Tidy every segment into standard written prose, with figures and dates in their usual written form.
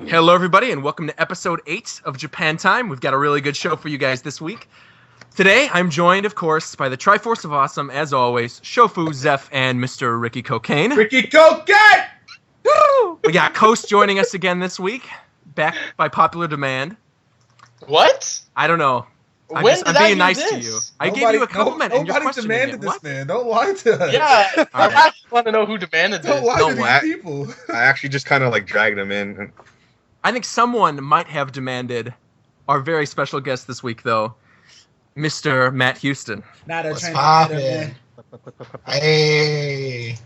Hello, everybody, and welcome to episode 8 of Japan Time. We've got a really good show for you guys this week. Today, I'm joined, of course, by the Triforce of Awesome, as always, Shofu, Zeph, and Mr. Ricky Cocaine. Ricky Cocaine! Woo! We got Coast joining us again this week, back by popular demand. What? I don't know. I'm being nice to you. I gave you a compliment, and you're questioning demanded it. this, What? man. Don't lie to us. Yeah, I actually want to know who demanded this. Don't lie to these people. I actually just kind of like dragged him in. I think someone might have demanded our very special guest this week, though, Mr. Matt Houston. Not a What's poppin'? Hey.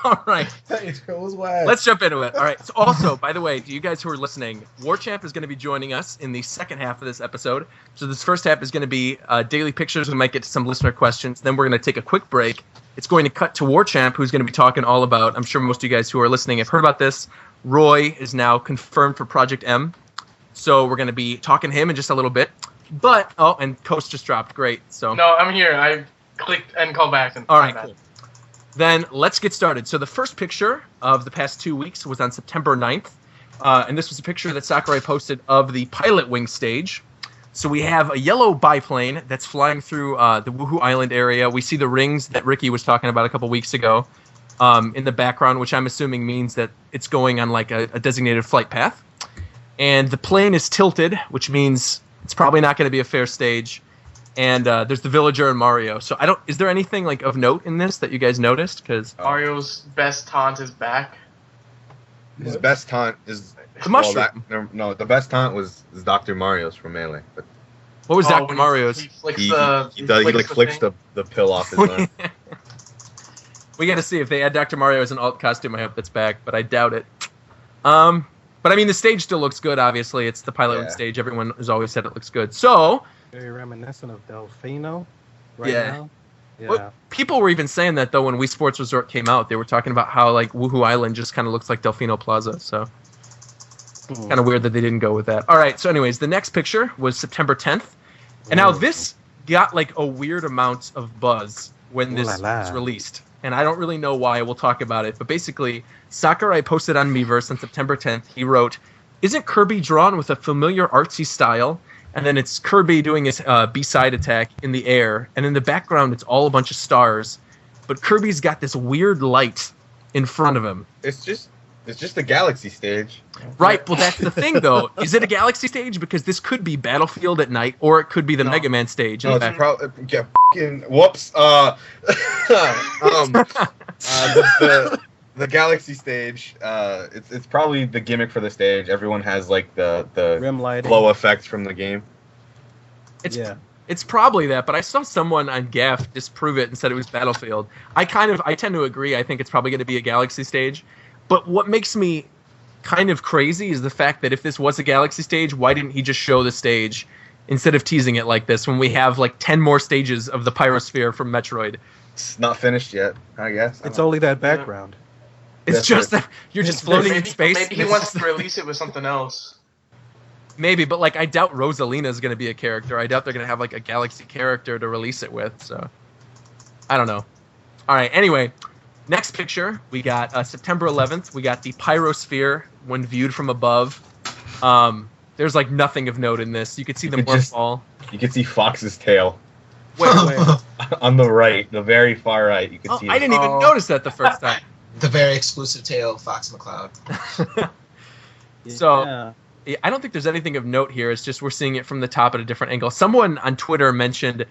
All right. Let's Let's jump into it. All right. So also, by the way, to you guys who are listening, Warchamp is going to be joining us in the second half of this episode. So this first half is going to be daily pictures. We might get to some listener questions. Then we're going to take a quick break. It's going to cut to Warchamp, who's going to be talking all about, I'm sure most of you guys who are listening have heard about this, Roy is now confirmed for Project M. So we're going to be talking to him in just a little bit. But, oh, and Coast just dropped. Great. So No, I'm here. I clicked and call back. And all right, cool. Then let's get started. So the first picture of the past 2 weeks was on September 9th. And this was a picture that Sakurai posted of the pilot wing stage. So we have a yellow biplane that's flying through the Woohoo Island area. We see the rings that Ricky was talking about a couple weeks ago in the background, which I'm assuming means that it's going on like a designated flight path. And the plane is tilted, which means it's probably not going to be a fair stage. And there's the villager and Mario. So is there anything like of note in this that you guys noticed? Because Mario's best taunt is back. His best taunt is the mushroom. The best taunt was Dr. Mario's from Melee. But what was Dr. Mario's? He flicks he flicks the pill off his arm. We got to see if they add Dr. Mario as an alt costume. I hope that's back, but I doubt it. But I mean, the stage still looks good. Obviously, it's the pilot wing stage. Everyone has always said it looks good. So Very reminiscent of Delfino now. Yeah. Well, people were even saying that, though, when Wii Sports Resort came out. They were talking about how, like, Woohoo Island just kind of looks like Delfino Plaza. So kind of weird that they didn't go with that. All right, so anyways, the next picture was September 10th. And now this got, like, a weird amount of buzz when this was released. And I don't really know why. We'll talk about it. But basically, Sakurai posted on Miiverse on September 10th. He wrote, "Isn't Kirby drawn with a familiar artsy style?" And then it's Kirby doing his B-side attack in the air. And in the background, it's all a bunch of stars. But Kirby's got this weird light in front of him. It's just a galaxy stage. Right, well, that's the thing, though. Is it a galaxy stage? Because this could be Battlefield at night, or it could be the Mega Man stage. No, it's probably... whoops. The galaxy stage, it's probably the gimmick for the stage. Everyone has, like, the Rim lighting. glow effects from the game. It's probably that, but I saw someone on Gaff disprove it and said it was Battlefield. I tend to agree. I think it's probably going to be a galaxy stage. But what makes me kind of crazy is the fact that if this was a galaxy stage, why didn't he just show the stage instead of teasing it like this when we have like 10 more stages of the Pyrosphere from Metroid? It's not finished yet, I guess. It's only that background. It's just that you're just floating in space. Maybe he wants to release it with something else. Maybe, but like I doubt Rosalina is going to be a character. I doubt they're going to have like a galaxy character to release it with. So I don't know. All right. Anyway, next picture we got September 11th. We got the Pyrosphere when viewed from above. There's like nothing of note in this. You could see the morphball. You can see Fox's tail. Wait. On the right, the very far right, you can see. I didn't even notice that the first time. The very exclusive tail, Fox McCloud. So, I don't think there's anything of note here. It's just we're seeing it from the top at a different angle. Someone on Twitter mentioned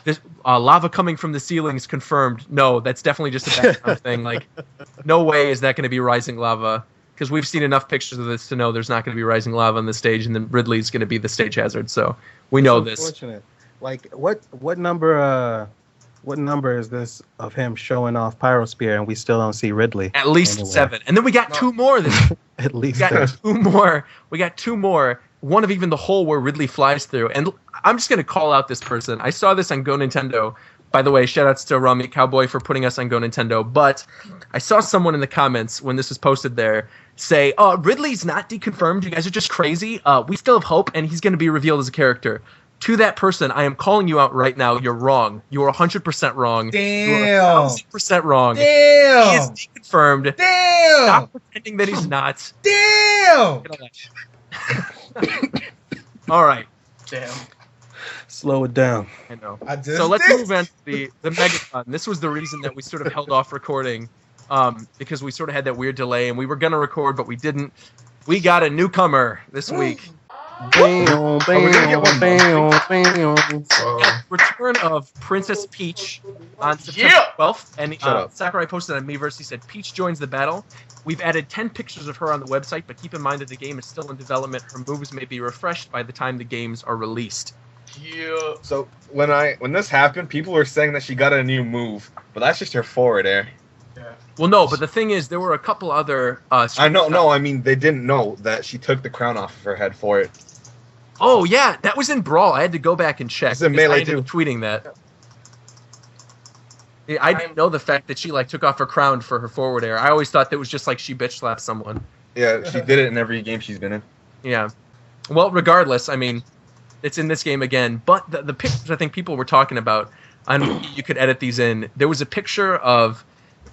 this lava coming from the ceilings confirmed. No, that's definitely just a background thing. Like, no way is that going to be rising lava. Because we've seen enough pictures of this to know there's not going to be rising lava on the stage, and then Ridley's going to be the stage hazard. So we know this. Unfortunate. Like, what number is this of him showing off Pyrosphere, and we still don't see Ridley? At least anywhere. 7. And then we got 2 more. At least we got 2 more. We got 2 more. One of even the hole where Ridley flies through. And I'm just going to call out this person. I saw this on Go Nintendo. By the way, shoutouts to Rami Cowboy for putting us on Go Nintendo. But I saw someone in the comments when this was posted there say, "Oh, Ridley's not deconfirmed. You guys are just crazy. We still have hope, and he's going to be revealed as a character." to that person, I am calling you out right now. You're wrong. You are 100% wrong. Damn. You are 1,000% wrong. He Damn. is deconfirmed. Damn. Stop pretending that he's not. Damn. All right. Damn. Slow it down. I know. I just So let's did. move on to the Megaton. This was the reason that we sort of held off recording, because we sort of had that weird delay, and we were going to record, but we didn't. We got a newcomer this week. Bam, bam, bam, bam. Return of Princess Peach on September Yeah! 12th, and Shut up. Sakurai posted on Miiverse. He said Peach joins the battle. We've added 10 pictures of her on the website, but keep in mind that the game is still in development. Her moves may be refreshed by the time the games are released. Yeah. So when this happened, people were saying that she got a new move, but that's just her forward air. Yeah. Well, no, but the thing is, there were a couple other. I know. No, I mean they didn't know that she took the crown off of her head for it. Oh yeah, that was in Brawl. I had to go back and check. It's in because I Melee, ended up too. tweeting that. Yeah, I didn't know the fact that she like took off her crown for her forward air. I always thought that was just like she bitch slapped someone. Yeah, she did it in every game she's been in. Yeah. Well, regardless, I mean, it's in this game again. But the pictures I think people were talking about, and you could edit these in. There was a picture of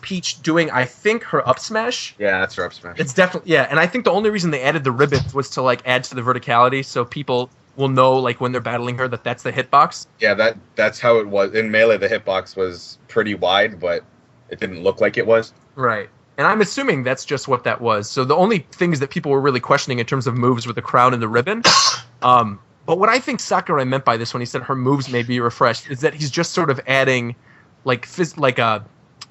Peach doing, I think, her up smash. Yeah, that's her up smash. It's definitely, yeah. And I think the only reason they added the ribbons was to like add to the verticality, so people will know like when they're battling her that that's the hitbox. Yeah, that's how it was. In Melee, the hitbox was pretty wide, but it didn't look like it was. Right. And I'm assuming that's just what that was. So the only things that people were really questioning in terms of moves were the crown and the ribbon. But what I think Sakurai meant by this when he said her moves may be refreshed is that he's just sort of adding like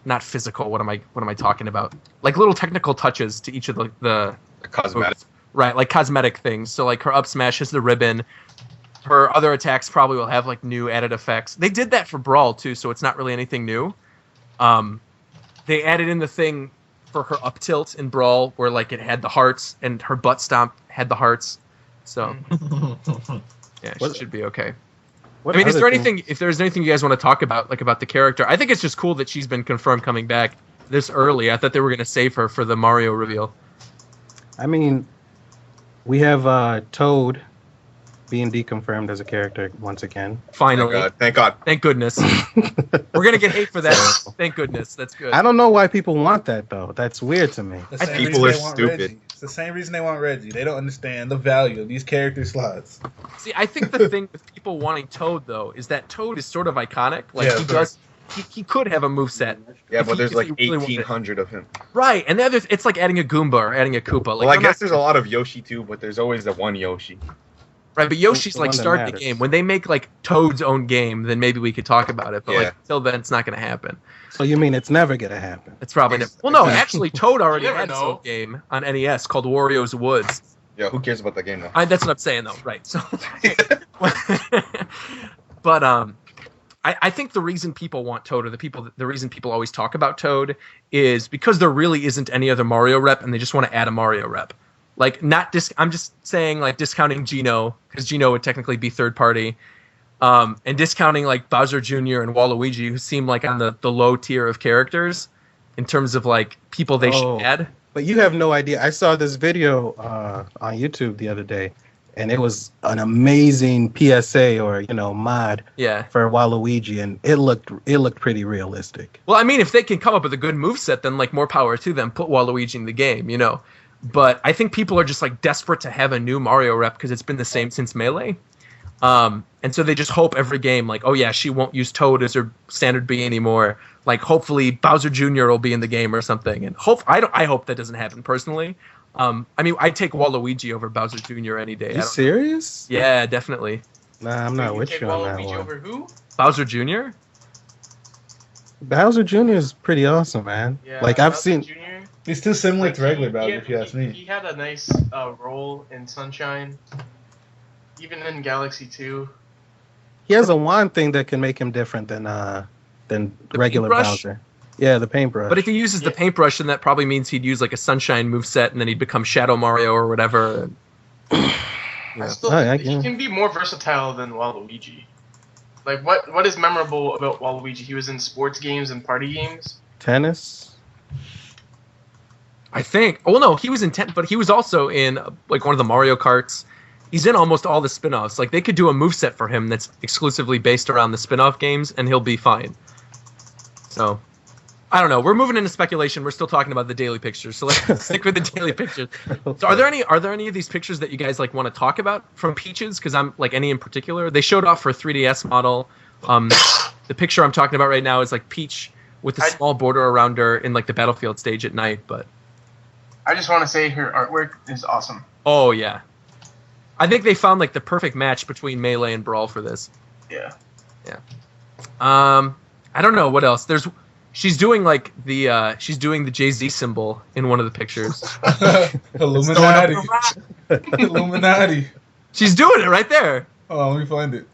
not physical. What am I talking about? Like little technical touches to each of the The cosmetic. moves. Right, like cosmetic things. So like her up smash is the ribbon. Her other attacks probably will have like new added effects. They did that for Brawl too, so it's not really anything new. They added in the thing for her up tilt in Brawl where like it had the hearts and her butt stomp had the hearts. So yeah, she should be okay. I mean, is there anything? If there's anything you guys want to talk about, like about the character, I think it's just cool that she's been confirmed coming back this early. I thought they were going to save her for the Mario reveal. I mean, we have Toad being deconfirmed as a character once again. Finally, Thank God. thank goodness. We're gonna get hate for that. Thank goodness. That's good. I don't know why people want that though. That's weird to me. The same People reason are they want stupid. Reggie. It's the same reason they want Reggie. They don't understand the value of these character slots. See, I think the thing with people wanting Toad though is that Toad is sort of iconic. Like Yeah, he sure. does. He could have a moveset. Yeah, If but he- there's if like he really wanted it. 1,800 of him. Right, and the other, it's like adding a Goomba or adding a Koopa. Like, Well, I they're guess not- there's a lot of Yoshi too, but there's always the one Yoshi. right, but Yoshi's the like one that starting the matters. game. When they make like Toad's own game, then maybe we could talk about it. But Yeah. like until then, it's not going to happen. So you mean it's never gonna happen? It's probably Ex- well, no, exactly. actually, Toad already You never had his own know. game on NES called Wario's Woods. Yeah, who cares about that game though? That's what I'm saying, though. Right. So, but I think the reason people want Toad, or the reason people always talk about Toad, is because there really isn't any other Mario rep, and they just want to add a Mario rep. Like, I'm just saying, like, discounting Geno, because Geno would technically be third party, and discounting like Bowser Jr. and Waluigi, who seem like on the low tier of characters in terms of like people they Oh. should add. But you have no idea. I saw this video on YouTube the other day, and it was an amazing PSA or mod Yeah. for Waluigi, and it looked pretty realistic. Well, I mean, if they can come up with a good moveset, then like more power to them. Put Waluigi in the game, you know. But I think people are just like desperate to have a new Mario rep because it's been the same since Melee. And so they just hope every game, like, oh yeah, she won't use Toad as her standard B anymore. Like, hopefully Bowser Jr. will be in the game or something. And I hope that doesn't happen personally. I mean, I'd take Waluigi over Bowser Jr. any day. I You don't- serious? Yeah, definitely. Nah, I'm So not you with take you on that Waluigi one. over who? Bowser Jr. Bowser Jr. is pretty awesome, man. Yeah, Like I've Bowser seen. Jr. He's too similar Like, to regular he Bowser, had- if you ask me. He had a nice role in Sunshine, even in Galaxy 2. He has a wand thing that can make him different than The regular paintbrush? Bowser. Yeah, the paintbrush. But if he uses the Yeah. paintbrush, then that probably means he'd use like a Sunshine moveset, and then he'd become Shadow Mario or whatever. I Yeah. still Oh, yeah, think he yeah. can be more versatile than Waluigi. Like, what is memorable about Waluigi? He was in sports games and party games. tennis. I think. Oh no, he was in but he was also in like one of the Mario Karts. He's in almost all the spin-offs. Like, they could do a moveset for him that's exclusively based around the spin-off games, and he'll be fine. So, I don't know. We're moving into speculation. We're still talking about the daily pictures, so let's stick with the daily pictures. So, are there any of these pictures that you guys like want to talk about from Peaches? Because I'm like any in particular. They showed off her 3DS model. The picture I'm talking about right now is like Peach with a small border around her in like the battlefield stage at night. But I just want to say her artwork is awesome. oh yeah, I think they found like the perfect match between Melee and Brawl for this. Yeah. I don't know what else. She's doing like the Jay-Z symbol in one of the pictures. Illuminati. Illuminati. She's doing it right there. Oh, let me find it.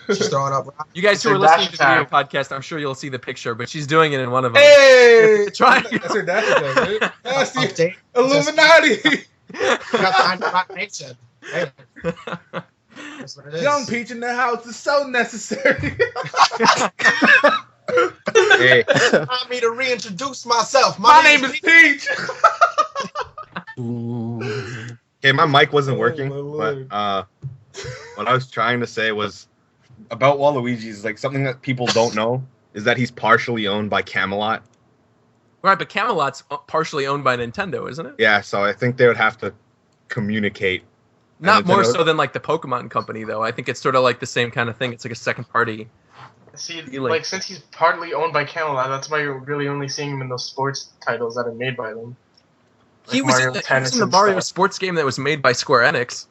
She's throwing up. You guys who It's are her listening to dash the video attack. podcast, I'm sure you'll see the picture, but she's doing it in one of them. Hey! Try. That's her dash attack, right? That's the Update. Illuminati. Nation. Hey, that's what it is. Young Peach in the house is so necessary. Hey, Allow me to reintroduce myself. My name is Peach. okay, my mic wasn't working, my but Lord. what I was trying to say was about Waluigi is like something that people don't know is that he's partially owned by Camelot. Right, but Camelot's partially owned by Nintendo, isn't it? Yeah, so I think they would have to communicate. Not And more Nintendo- so than like the Pokemon Company, though. I think it's sort of like the same kind of thing. It's like a second party. See, Feeling. like since he's partly owned by Camelot, that's why you're really only seeing him in those sports titles that are made by them. Like He was in Tennis the and Mario stuff. sports game that was made by Square Enix.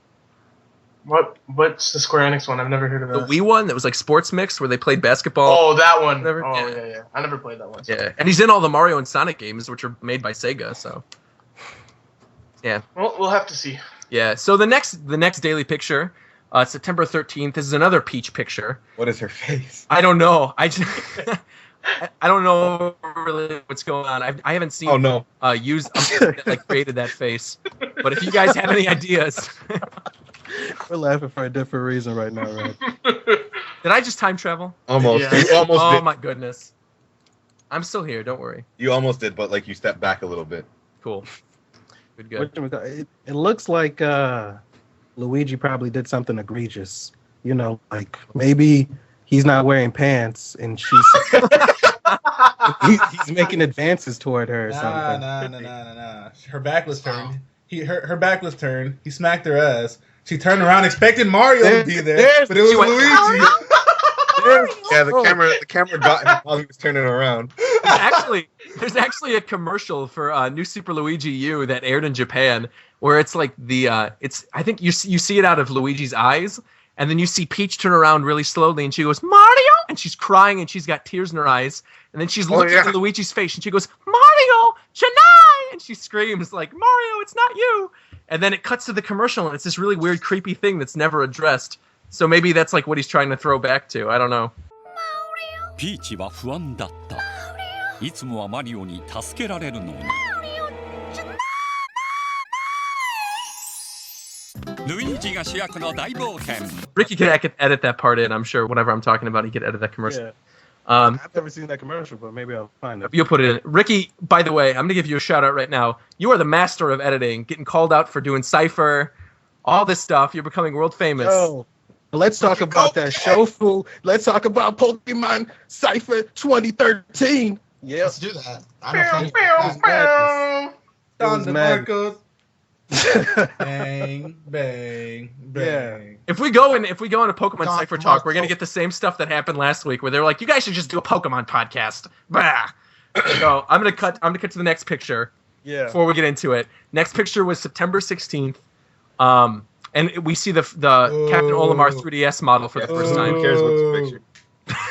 What's the Square Enix one? I've never heard of The that. Wii one that was like Sports Mix where they played basketball. Oh, that one. Whatever. Oh, Yeah. yeah. I never played that one. Yeah, and he's in all the Mario and Sonic games, which are made by Sega. So, Well, we'll have to see. yeah. So the next daily picture, September 13th, this is another Peach picture. What is her face? I don't know. I just I don't know really what's going on. I haven't seen Oh no. use that like created that face. But if you guys have any ideas, We're laughing for a different reason right now, right? did I just time travel? Almost. Yeah. You almost Oh did. my goodness. I'm still here. Don't worry. You almost did, but like you stepped back a little bit. Cool. Good. It looks like Luigi probably did something egregious. You know, like maybe he's not wearing pants and he's making advances toward her or something. Nah. Her back was turned. Her back was turned. He smacked her ass. She turned around expecting Mario to be there, but it was She went, Luigi. Yeah, the camera got him while he was turning around. There's actually a commercial for New Super Luigi U that aired in Japan where it's like I think you see it out of Luigi's eyes, and then you see Peach turn around really slowly and she goes, Mario, and she's crying and she's got tears in her eyes, and then she's looking at Luigi's face and she goes, Mario, Janai, and she screams like, Mario, it's not you. And then it cuts to the commercial and it's this really weird creepy thing that's never addressed. So maybe that's like what he's trying to throw back to. I don't know. ピーチは不安だった。いつもはマリオに助けられるのに。ルイージが主役の大冒険。 Ricky could edit that part in. I'm sure whatever I'm talking about, he could edit that commercial. Yeah. Um, I've never seen that commercial, but maybe I'll find it. You'll put it in. Ricky, by the way, I'm going to give you a shout out right now. You are the master of editing, getting called out for doing Cypher, all this stuff. You're becoming world famous. Oh, let's talk about that shofu. Let's talk about Pokemon Cypher 2013. Yeah. Let's do that. I'm a fan. It was Thunder mad. Marcos. Bang, bang, bang. If we go into Pokemon God, Cypher come talk, on. we're going to get the same stuff that happened last week where they're like, you guys should just do a Pokemon podcast. Bah. So I'm going to cut to the next picture Yeah. before we get into it. Next picture was September 16th. And we see the Captain Olimar 3DS model for the first Who time. cares what's the picture?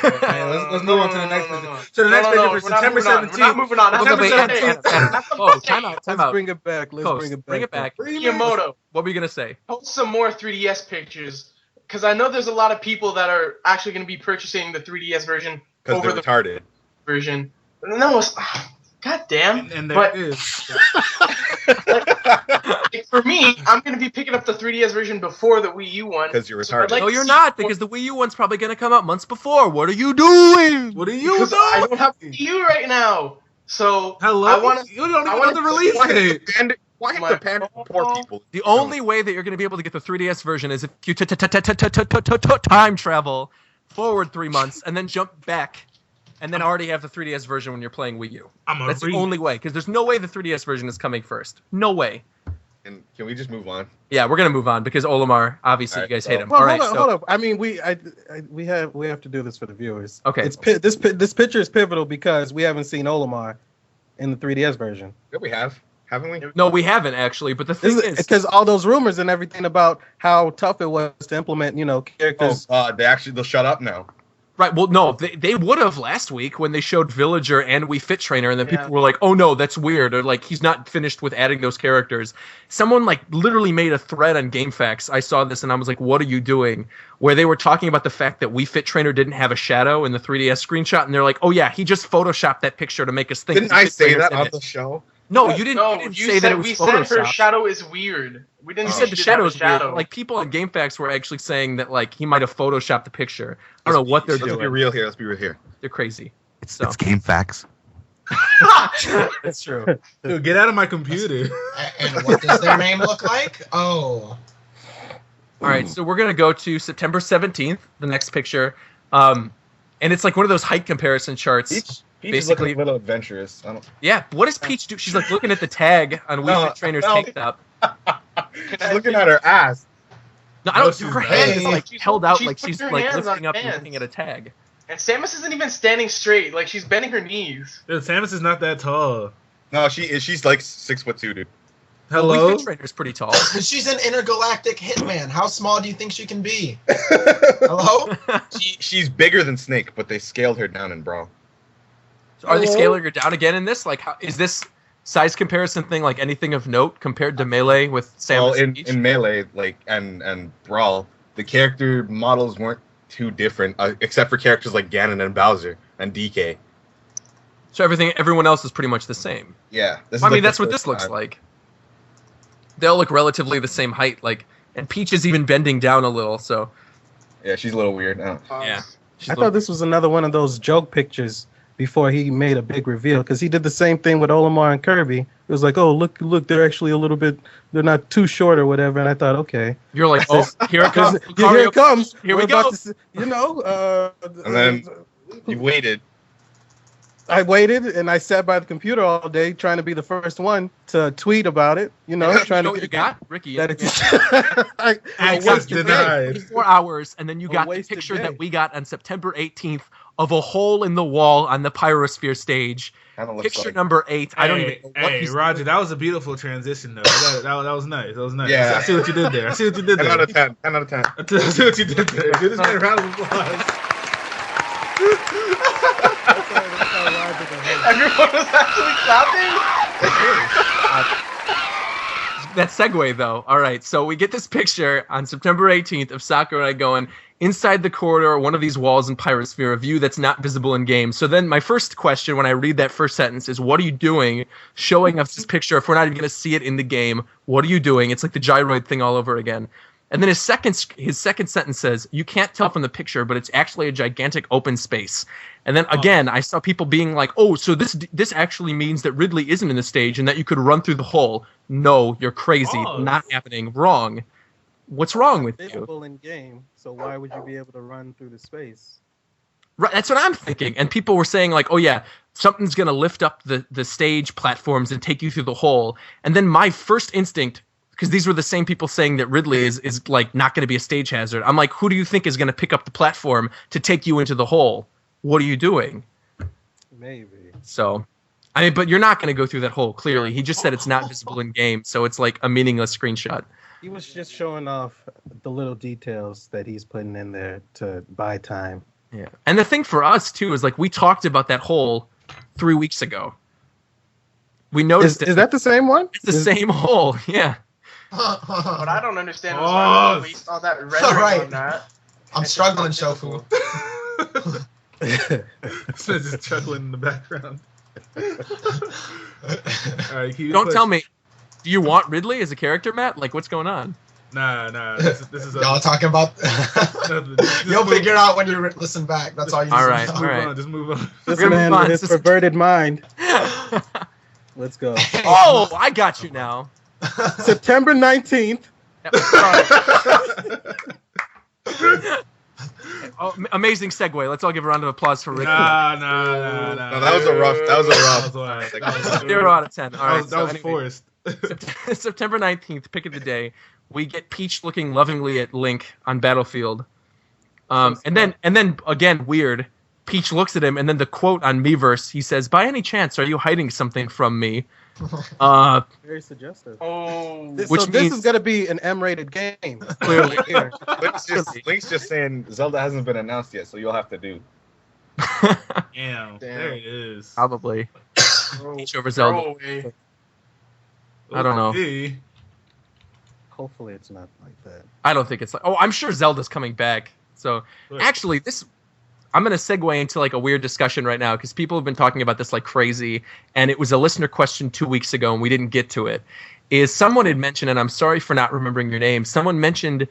Okay, let's move on to the next No. picture. So the next picture was September 17th. We're not moving on. That's Wait, September Adam, 17th. Adam. That's the Oh, fucking- time out. Let's bring it back. Let's Coast, bring it back. Miyamoto, What were you going to say? post some more 3DS pictures. Because I know there's a lot of people that are actually going to be purchasing the 3DS version Because over they're the retarded. version. No, it's... God damn. And But there is. like, for me, I'm going to be picking up the 3DS version before the Wii U one. Because you're So I'd retarded. like No, to you're see not, what- because the Wii U one's probably going to come out months before. What are you doing? What are you Because I doing? don't have Wii U right now. So Hello? I want to... You don't I even wanna- know the release date. Why My- have to pander to poor people? The only way that you're going to be able to get the 3DS version is if you time travel forward 3 months and then jump back and then already have the 3DS version when you're playing Wii U. That's the only way, because there's no way the 3DS version is coming first. No way. And can we just move on? Yeah, we're gonna move on because Olimar, obviously, All right, you guys so- hate him. Well, All right, hold up. I mean, we have to do this for the viewers. Okay. This picture is pivotal because we haven't seen Olimar in the 3DS version. Yeah, we have, haven't we? No, we haven't actually. But the thing is, Because all those rumors and everything about how tough it was to implement, characters. They'll shut up now. right? Well, no, they would have last week when they showed Villager and Wii Fit Trainer, and then people were like, "Oh no, that's weird," or like, "He's not finished with adding those characters." Someone like literally made a thread on GameFAQs. I saw this and I was like, "What are you doing?" Where they were talking about the fact that Wii Fit Trainer didn't have a shadow in the 3DS screenshot, and they're like, "Oh yeah, he just photoshopped that picture to make us think." Didn't I Fit say Trainer's that in on it." the show? No, you didn't. No, you didn't you say said that it was we said her photoshopped. shadow is weird. We didn't You say said she the didn't shadow have is a shadow. weird. Like people on GameFAQs were actually saying that like he might have photoshopped the picture. I don't know what they're Let's be doing. real here. Let's be real here. They're crazy. So game facts. that's true. Dude, get out of my computer. And what does their name look like? Oh. All right, so we're gonna go to September 17th, the next picture, and it's like one of those height comparison charts. Peach is Basically- looking a little adventurous. I don't. Yeah, what does Peach do? She's like looking at the tag on Wii Fit Trainer's tank top. She's looking at her ass. No, I No, don't. she's Her not. hand is like She's- held out, she's like putting she's her like hands lifting on up and fans. looking at a tag. And Samus isn't even standing straight. Like she's bending her knees. Dude, Samus is not that tall. No, she's like 6'2", dude. Hello? Wii Fit Trainer's pretty tall. She's an intergalactic hitman. How small do you think she can be? Hello? She's bigger than Snake, but they scaled her down in Brawl. So are they scaling her down again in this? Like, how, is this size comparison thing like anything of note compared to Melee with Samus? Well, and Peach? in Melee, like and Brawl, the character models weren't too different, except for characters like Ganon and Bowser and DK. So everyone else is pretty much the same. Yeah, this is I mean, like the that's what first this looks time. like. They all look relatively the same height, like, and Peach is even bending down a little. So Yeah, she's a little weird. yeah, I thought this was another one of those joke pictures before he made a big reveal, because he did the same thing with Olimar and Kirby. It was like, oh, look, they're actually a little bit, they're not too short or whatever. And I thought, okay, you're like, oh, here it comes. here it comes. Here we We're about go. to see- you know, And then you waited. I waited and I sat by the computer all day trying to be the first one to tweet about it. You know, You trying know to what you got, Ricky? that you it's Access waited denied. 24 hours, and then you A got the wasted picture day. that we got on September 18th of a hole in the wall on the Pyrosphere stage. Kinda looks Picture like, number 8. I don't Hey, even know what hey, he's Roger, that was a beautiful transition, though. That was nice. That was nice. Yeah. I see what you did there. I see what you did 10 there. out of 10. 10 out of 10. I see what you did there. Give this man a round of applause. Everyone was actually clapping. that segue though. All right, so we get this picture on September 18th of Sakurai going inside the corridor, one of these walls in Pyrosphere, a view that's not visible in game. So then my first question when I read that first sentence is, what are you doing showing us this picture if we're not even going to see it in the game? What are you doing? It's like the gyroid thing all over again. And then his second sentence says, you can't tell from the picture, but it's actually a gigantic open space. And then again, I saw people being like, oh, so this actually means that Ridley isn't in the stage and that you could run through the hole. No, you're crazy. Oh. Not happening. Wrong. What's wrong with you? visible in game, so why would you be able to run through the space? Right, that's what I'm thinking. And people were saying like, oh yeah, something's going to lift up the stage platforms and take you through the hole. And then my first instinct, because these were the same people saying that Ridley is like not going to be a stage hazard. I'm like, who do you think is going to pick up the platform to take you into the hole? What are you doing? Maybe. So, I mean, but you're not going to go through that hole, clearly. He just said it's not visible in game, so it's like a meaningless screenshot. He was just showing off the little details that he's putting in there to buy time. Yeah. And the thing for us, too, is like we talked about that hole 3 weeks ago. We noticed Is that the same one? it's the same hole, yeah. What I don't understand is Oh. why they waste all that rendering Right. on that. I'm struggling, Shofu. This man's just chuckling in the background. All right, keep Don't pushing. tell me. Do you want Ridley as a character, Matt? Like, what's going on? Nah. This is Y'all talking about? nothing. Just You'll move- figure it out when you listen back. That's all you need All to right, know. Move all right. on. Just move on. This We're gonna man move on. with his This is- perverted mind. Let's go. Oh, I got you now. September 19th. Oh, amazing segue. Let's all give a round of applause for Ricky. Nah. No, that was a rough. That was a rough. That was 0 out of 10. All right, that was anyway, forced. September 19th, pick of the day. We get Peach looking lovingly at Link on Battlefield. And then again, weird. Peach looks at him, and then the quote on Miiverse, he says, "By any chance, are you hiding something from me?" Very suggestive. Oh, This Which is means- going to be an M-rated game. Clearly. Here. Link's just saying Zelda hasn't been announced yet, so you'll have to do. Damn. There it is. Probably. Peach over throw Zelda. away. I don't know. Okay. Hopefully it's not like that. I don't think it's like. Oh, I'm sure Zelda's coming back. So actually, I'm going to segue into like a weird discussion right now because people have been talking about this like crazy, and it was a listener question 2 weeks ago and we didn't get to it. Is someone had mentioned, and I'm sorry for not remembering your name, someone mentioned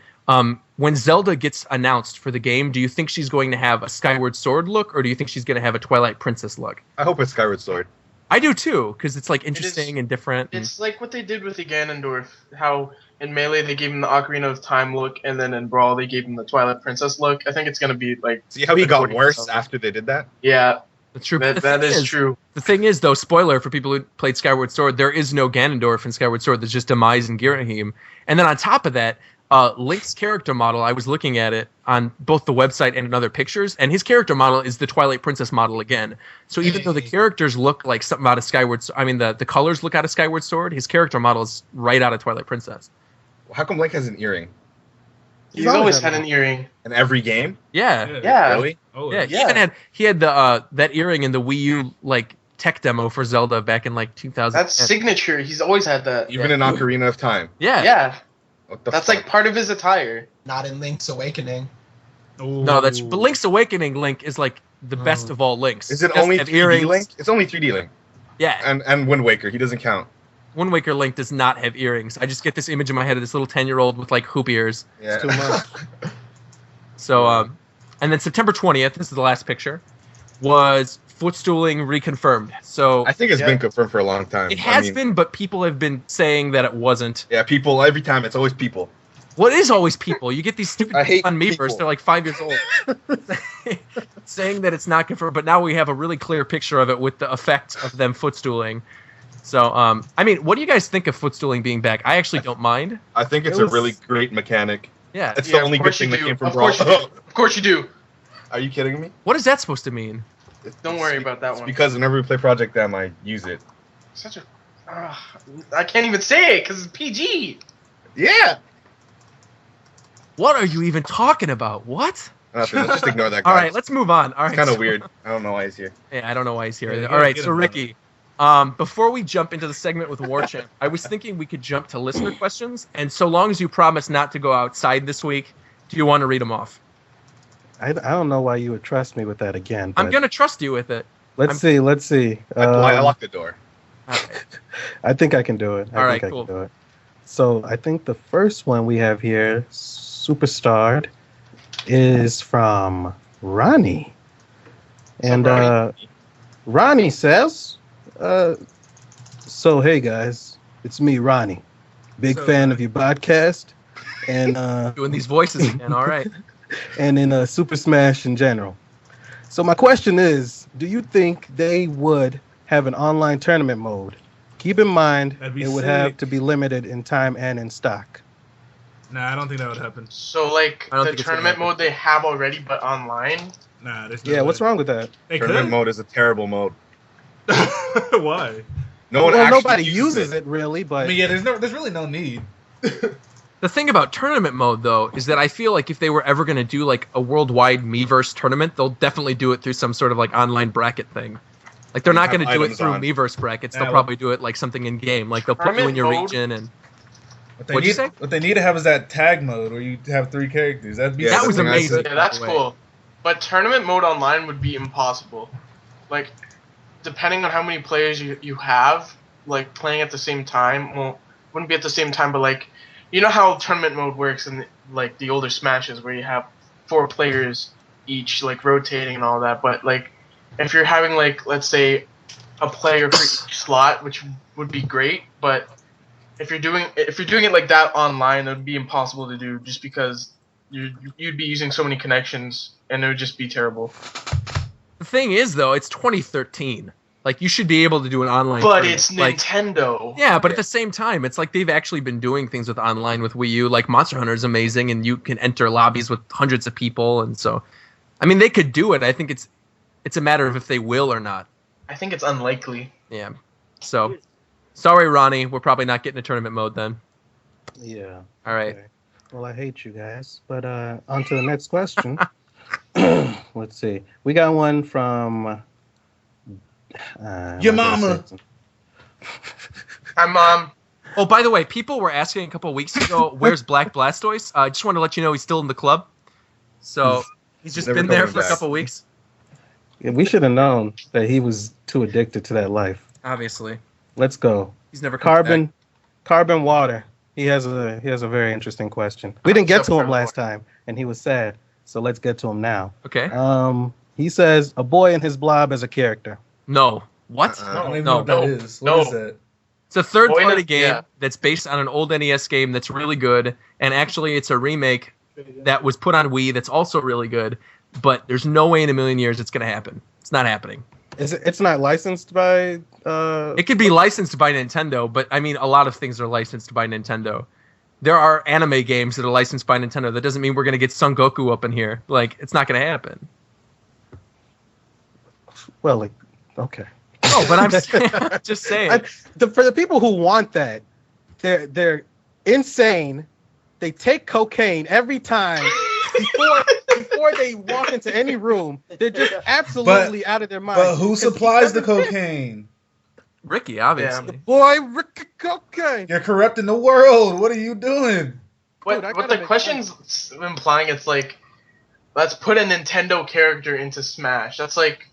when Zelda gets announced for the game, do you think she's going to have a Skyward Sword look, or do you think she's going to have a Twilight Princess look? I hope it's Skyward Sword. I do too, because it's like interesting and different. It's like what they did with the Ganondorf. How in Melee they gave him the Ocarina of Time look, and then in Brawl they gave him the Twilight Princess look. I think it's gonna be like. See how he got according to worse Zelda. after they did that? Yeah, That's true. that is true. The thing is, though, spoiler for people who played Skyward Sword, there is no Ganondorf in Skyward Sword. There's just Demise and Girahim. And then on top of that, Link's character model, I was looking at it on both the website and in other pictures, and his character model is the Twilight Princess model again. So even though the characters look like something out of Skyward Sword, I mean, the colors look out of Skyward Sword, his character model is right out of Twilight Princess. How come Link has an earring He's always had an earring. in every game? Yeah. Yeah. Really? Oh, Yeah, he Yeah. even had the that earring in the Wii U like tech demo for Zelda back in like 2000. That's signature. He's always had that. Even in Ocarina of Time. Yeah. Yeah, What the that's fuck? like part of his attire. Not in Link's Awakening. No, but Link's Awakening Link is like the best of all Links. Is it He doesn't only have 3D Link? It's only 3D Link. Yeah. And Wind Waker, he doesn't count. Wind Waker Link does not have earrings. I just get this image in my head of this little 10-year-old with like hoop ears. Yeah. Too much. So, and then September 20th, this is the last picture, was footstooling reconfirmed. So I think it's Yeah. been confirmed for a long time. it has I mean, been, but people have been saying that it wasn't. Yeah, people, every time, it's always people. Well, it is always people. You get these stupid I hate people on Miiverse. people. They're like 5 years old, saying that it's not confirmed. But now we have a really clear picture of it with the effect of them footstooling. So, I mean, what do you guys think of footstooling being back? I actually don't mind. I think it's It a was- really great mechanic. Yeah. It's Yeah, the only of good course thing you that do. came from Of Brawl. course you do. Of course you do. Are you kidding me? What is that supposed to mean? Don't worry about that It's one. because whenever we play Project M, I use it. Such a. I can't even say it because it's PG. Yeah! What are you even talking about? What? Nothing, let's just ignore that guy. All right, let's move on. All right. It's kind of so- weird. I don't know why he's here. Yeah, I don't know why he's here. Yeah, you All right, gotta so get him Ricky, before we jump into the segment with Warchamp, I was thinking we could jump to listener questions, and so long as you promise not to go outside this week, do you want to read them off? I don't know why you would trust me with that again. I'm but going to trust you with it. Let's see. Let's see. I locked the door. All right. I think I can do it. All I right, think cool. I can do it. So I think the first one we have here, Superstarred, is from Ronnie. And Ronnie says, so hey guys, it's me, Ronnie. Big So, fan of your podcast and Doing these voices again. All right. and in Super Smash in general. So my question is, do you think they would have an online tournament mode? Keep in mind, That'd be it would have sick. to be limited in time and in stock. Nah, I don't think that would happen. So like I don't the think it's gonna tournament happen. mode they have already, but online. Nah, there's no Yeah, way. what's wrong with that? They Tournament could. mode is a terrible mode. Why? No one Well, actually nobody uses it really, I but mean, yeah, there's really no need. The thing about tournament mode, though, is that I feel like if they were ever going to do like a worldwide Miiverse tournament, they'll definitely do it through some sort of like online bracket thing. Like they're not Have going to do it items through on. Miiverse brackets. Yeah, They'll well- probably do it like something in game. Like they'll put you in your Tournament mode- region and What they What'd you need, say? What they need to have is that tag mode where you have 3 characters. That'd be Yeah, that was that's what I amazing. said. Yeah, that's by the way. cool. But tournament mode online would be impossible. Like, depending on how many players you have, like playing at the same time. Well, wouldn't be at the same time, but like, you know how tournament mode works in like the older Smashes where you have 4 players each, like rotating and all that. But like, if you're having like, let's say, a player for each slot, which would be great, but if you're doing it like that online, it would be impossible to do just because you'd be using so many connections and it would just be terrible. The thing is, though, it's 2013. Like, you should be able to do an online. But tournament. it's like, Nintendo. Yeah, but at the same time, it's like they've actually been doing things with online with Wii U. Like Monster Hunter is amazing, and you can enter lobbies with hundreds of people, and so, I mean, they could do it. I think it's a matter of if they will or not. I think it's unlikely. Yeah. So, sorry, Ronnie, we're probably not getting a tournament mode then. Yeah. All right. Okay. Well, I hate you guys, but on to the next question. Let's see. We got one from Your mama. Hi, Mom. Oh, by the way, people were asking a couple of weeks ago, where's Black Blastoise? I just want to let you know he's still in the club. So he's just never been there coming for a back. couple of weeks. Yeah, we should have known that he was too addicted to that life. Obviously, Let's go. he's never come back. Carbon water. He has a very interesting question. We didn't get to him last time, and he was sad. So let's get to him now. Okay. He says a boy and his blob as a character. No. What? I don't even No, know what that is. What is that? It's a third-party Boy, game yeah. that's based on an old NES game that's really good, and actually it's a remake that was put on Wii that's also really good, but there's no way in a million years it's going to happen. It's not happening. It's not licensed by It could be licensed by Nintendo, but I mean, a lot of things are licensed by Nintendo. There are anime games that are licensed by Nintendo. That doesn't mean we're going to get Son Goku up in here. Like, it's not going to happen. well, like, okay. No, but I'm just saying. For the people who want that, they're insane. They take cocaine every time before they walk into any room. They're just absolutely out of their mind. But who supplies the cocaine? Ricky, obviously. Boy, Ricky cocaine. You're corrupting the world. What are you doing? What I gotta the make question's implying, it's like, let's put a Nintendo character into Smash. That's like,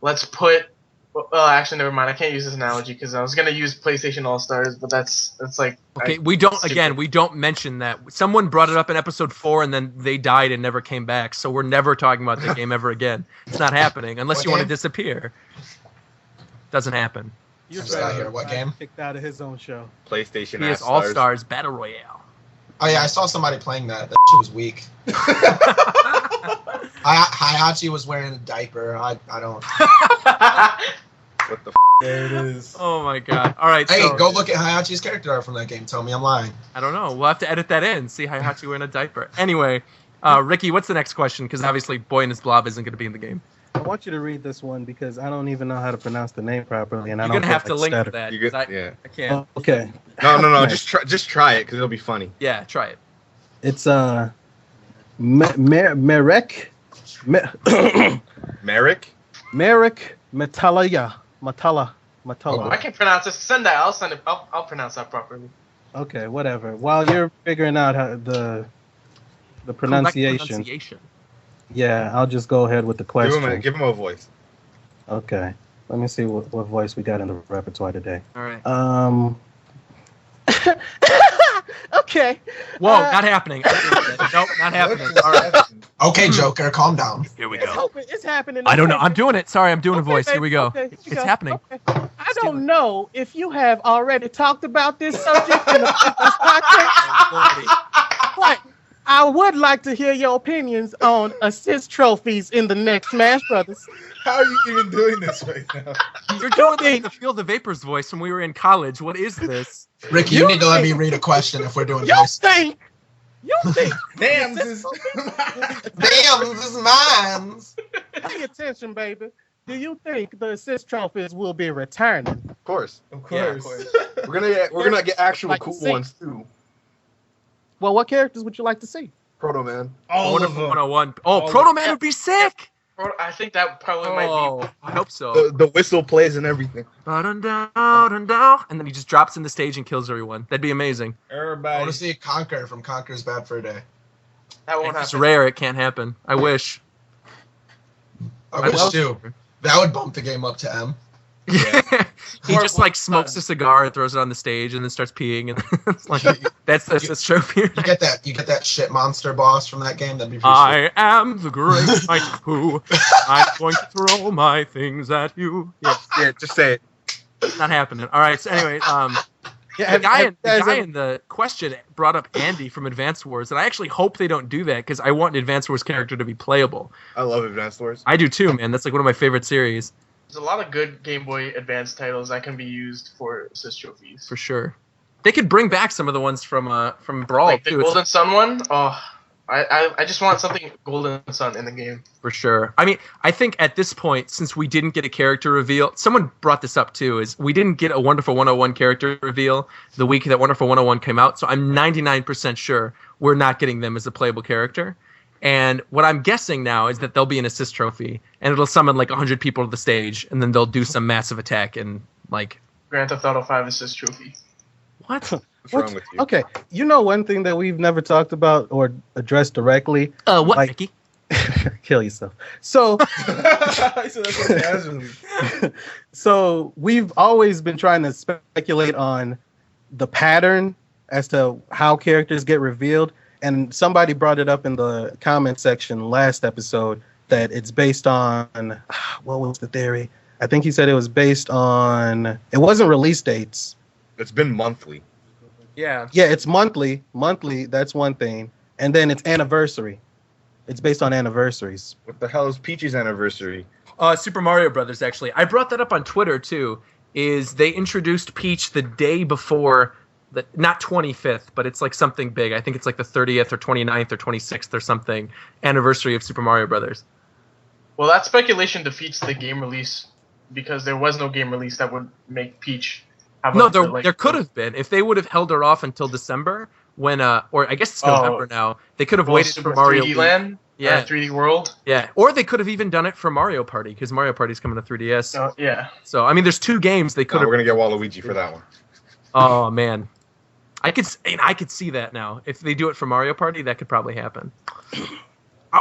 let's put. Well, actually, never mind. I can't use this analogy because I was gonna use PlayStation All Stars, but that's like. Okay, we don't mention that. Someone brought it up in episode 4, and then they died and never came back. So we're never talking about that game ever again. It's not happening unless you want to disappear. Doesn't happen. You're I'm not here. What game? Kicked out of his own show. PlayStation. He is All Stars Battle Royale. Oh yeah, I saw somebody playing that. That shit was weak. Hayachi was wearing a diaper. I don't. What the? There it is. Oh my god! All right, Hey, so, go look at Hayachi's character art from that game. Tell me I'm lying. I don't know. We'll have to edit that in. See Hayachi wearing a diaper. Anyway, Ricky, what's the next question? Because obviously, Boy and his Blob isn't going to be in the game. I want you to read this one because I don't even know how to pronounce the name properly, and You're I don't gonna have to like link to stutter. that. You 'cause yeah. I can't. Okay, No. Nice. Just try it because it'll be funny. Yeah, try it. it's Merrick Merrick. Matala. I can pronounce this. Send that. I'll send it. I'll pronounce that properly. Okay, whatever. While you're figuring out how the pronunciation, yeah, I'll just go ahead with the question. Give him a voice. Okay, let me see what voice we got in the repertoire today. All right. Okay. Whoa, not happening. Nope, not happening. All right, Okay, Joker, calm down. here we It's, go. it's happening. I don't know. I'm doing it. Sorry, I'm doing a voice. Here we go. Okay, It's happening. Okay. I don't know if you have already talked about this subject in a previous podcast, but I would like to hear your opinions on assist trophies in the next Smash Brothers. How are you even doing this right now? You're doing the Feel the Vapors voice when we were in college. What is this? Ricky, you need to let me read a question if we're doing You voice. think? Damn, this Damn, this is mine. Pay attention, baby. Do you think the assist trophies will be returning? Of course. Of Yeah, of course. We're gonna get actual Like cool six. ones too. Well, what characters would you like to see? Proto Man. All of Wonderful them. 101. All Oh, of Proto Man would be sick. I think that probably might Oh, I hope so. The whistle plays and everything. And then he just drops in the stage and kills everyone. That'd be amazing. I Everybody. want to see Conquer from Conquer's Bad Fur Day. be. That won't It's happen. rare. It can't happen. I wish. I wish too. That would bump the game up to M. He just like smokes a cigar and throws it on the stage and then starts peeing and it's like that's the trophy. You get that shit monster boss from that game. That'd be pretty I am the great Mike Pooh. I'm going to throw my things at you. Yeah, Yeah, just say it. not happening. All right. So anyway, The guy in the question brought up Andy from Advance Wars, and I actually hope they don't do that because I want an Advance Wars character to be playable. I love Advanced Wars. I do too, man. That's like one of my favorite series. There's a lot of good Game Boy Advance titles that can be used for assist trophies. For sure. They could bring back some of the ones from Brawl Like the too. Golden Sun one. Oh, I just want something Golden Sun in the game. For sure. I mean, I think at this point, since we didn't get a character reveal, someone brought this up too, is we didn't get a Wonderful 101 character reveal the week that Wonderful 101 came out, so I'm 99% sure we're not getting them as a playable character. And what I'm guessing now is that there'll be an assist trophy, and it'll summon like 100 people to the stage, and then they'll do some massive attack and like... Grand Theft Auto 5 assist trophy. What? What's wrong with you? Okay, you know one thing that we've never talked about or addressed directly? What, Like- Mickey? Kill yourself. So, He said that's so casually. so we've always been trying to speculate on the pattern as to how characters get revealed. And somebody brought it up in the comment section last episode that it's based on, what was the theory? I think he said it was based on, it wasn't release dates. It's been monthly. Yeah. Yeah, it's monthly. Monthly, that's one thing. And then it's anniversary. It's based on anniversaries. What the hell is Peach's anniversary? Super Mario Brothers, actually. I brought that up on Twitter, too, is they introduced Peach the day before, not 25th, but it's like something big. I think it's like the 30th or 29th or 26th or something anniversary of Super Mario Brothers. Well, that speculation defeats the game release because there was no game release that would make Peach have No, a, there could have been. If they would have held her off until December, when, or I guess it's November now, they could have waited for Mario 3D Land? Yeah. 3D World? Yeah, or they could have even done it for Mario Party, because Mario Party's coming to 3DS. Yeah. So, I mean, there's two games they could No, have... we're gonna get Waluigi for that one. Oh, man. I could see that now. If they do it for Mario Party, that could probably happen.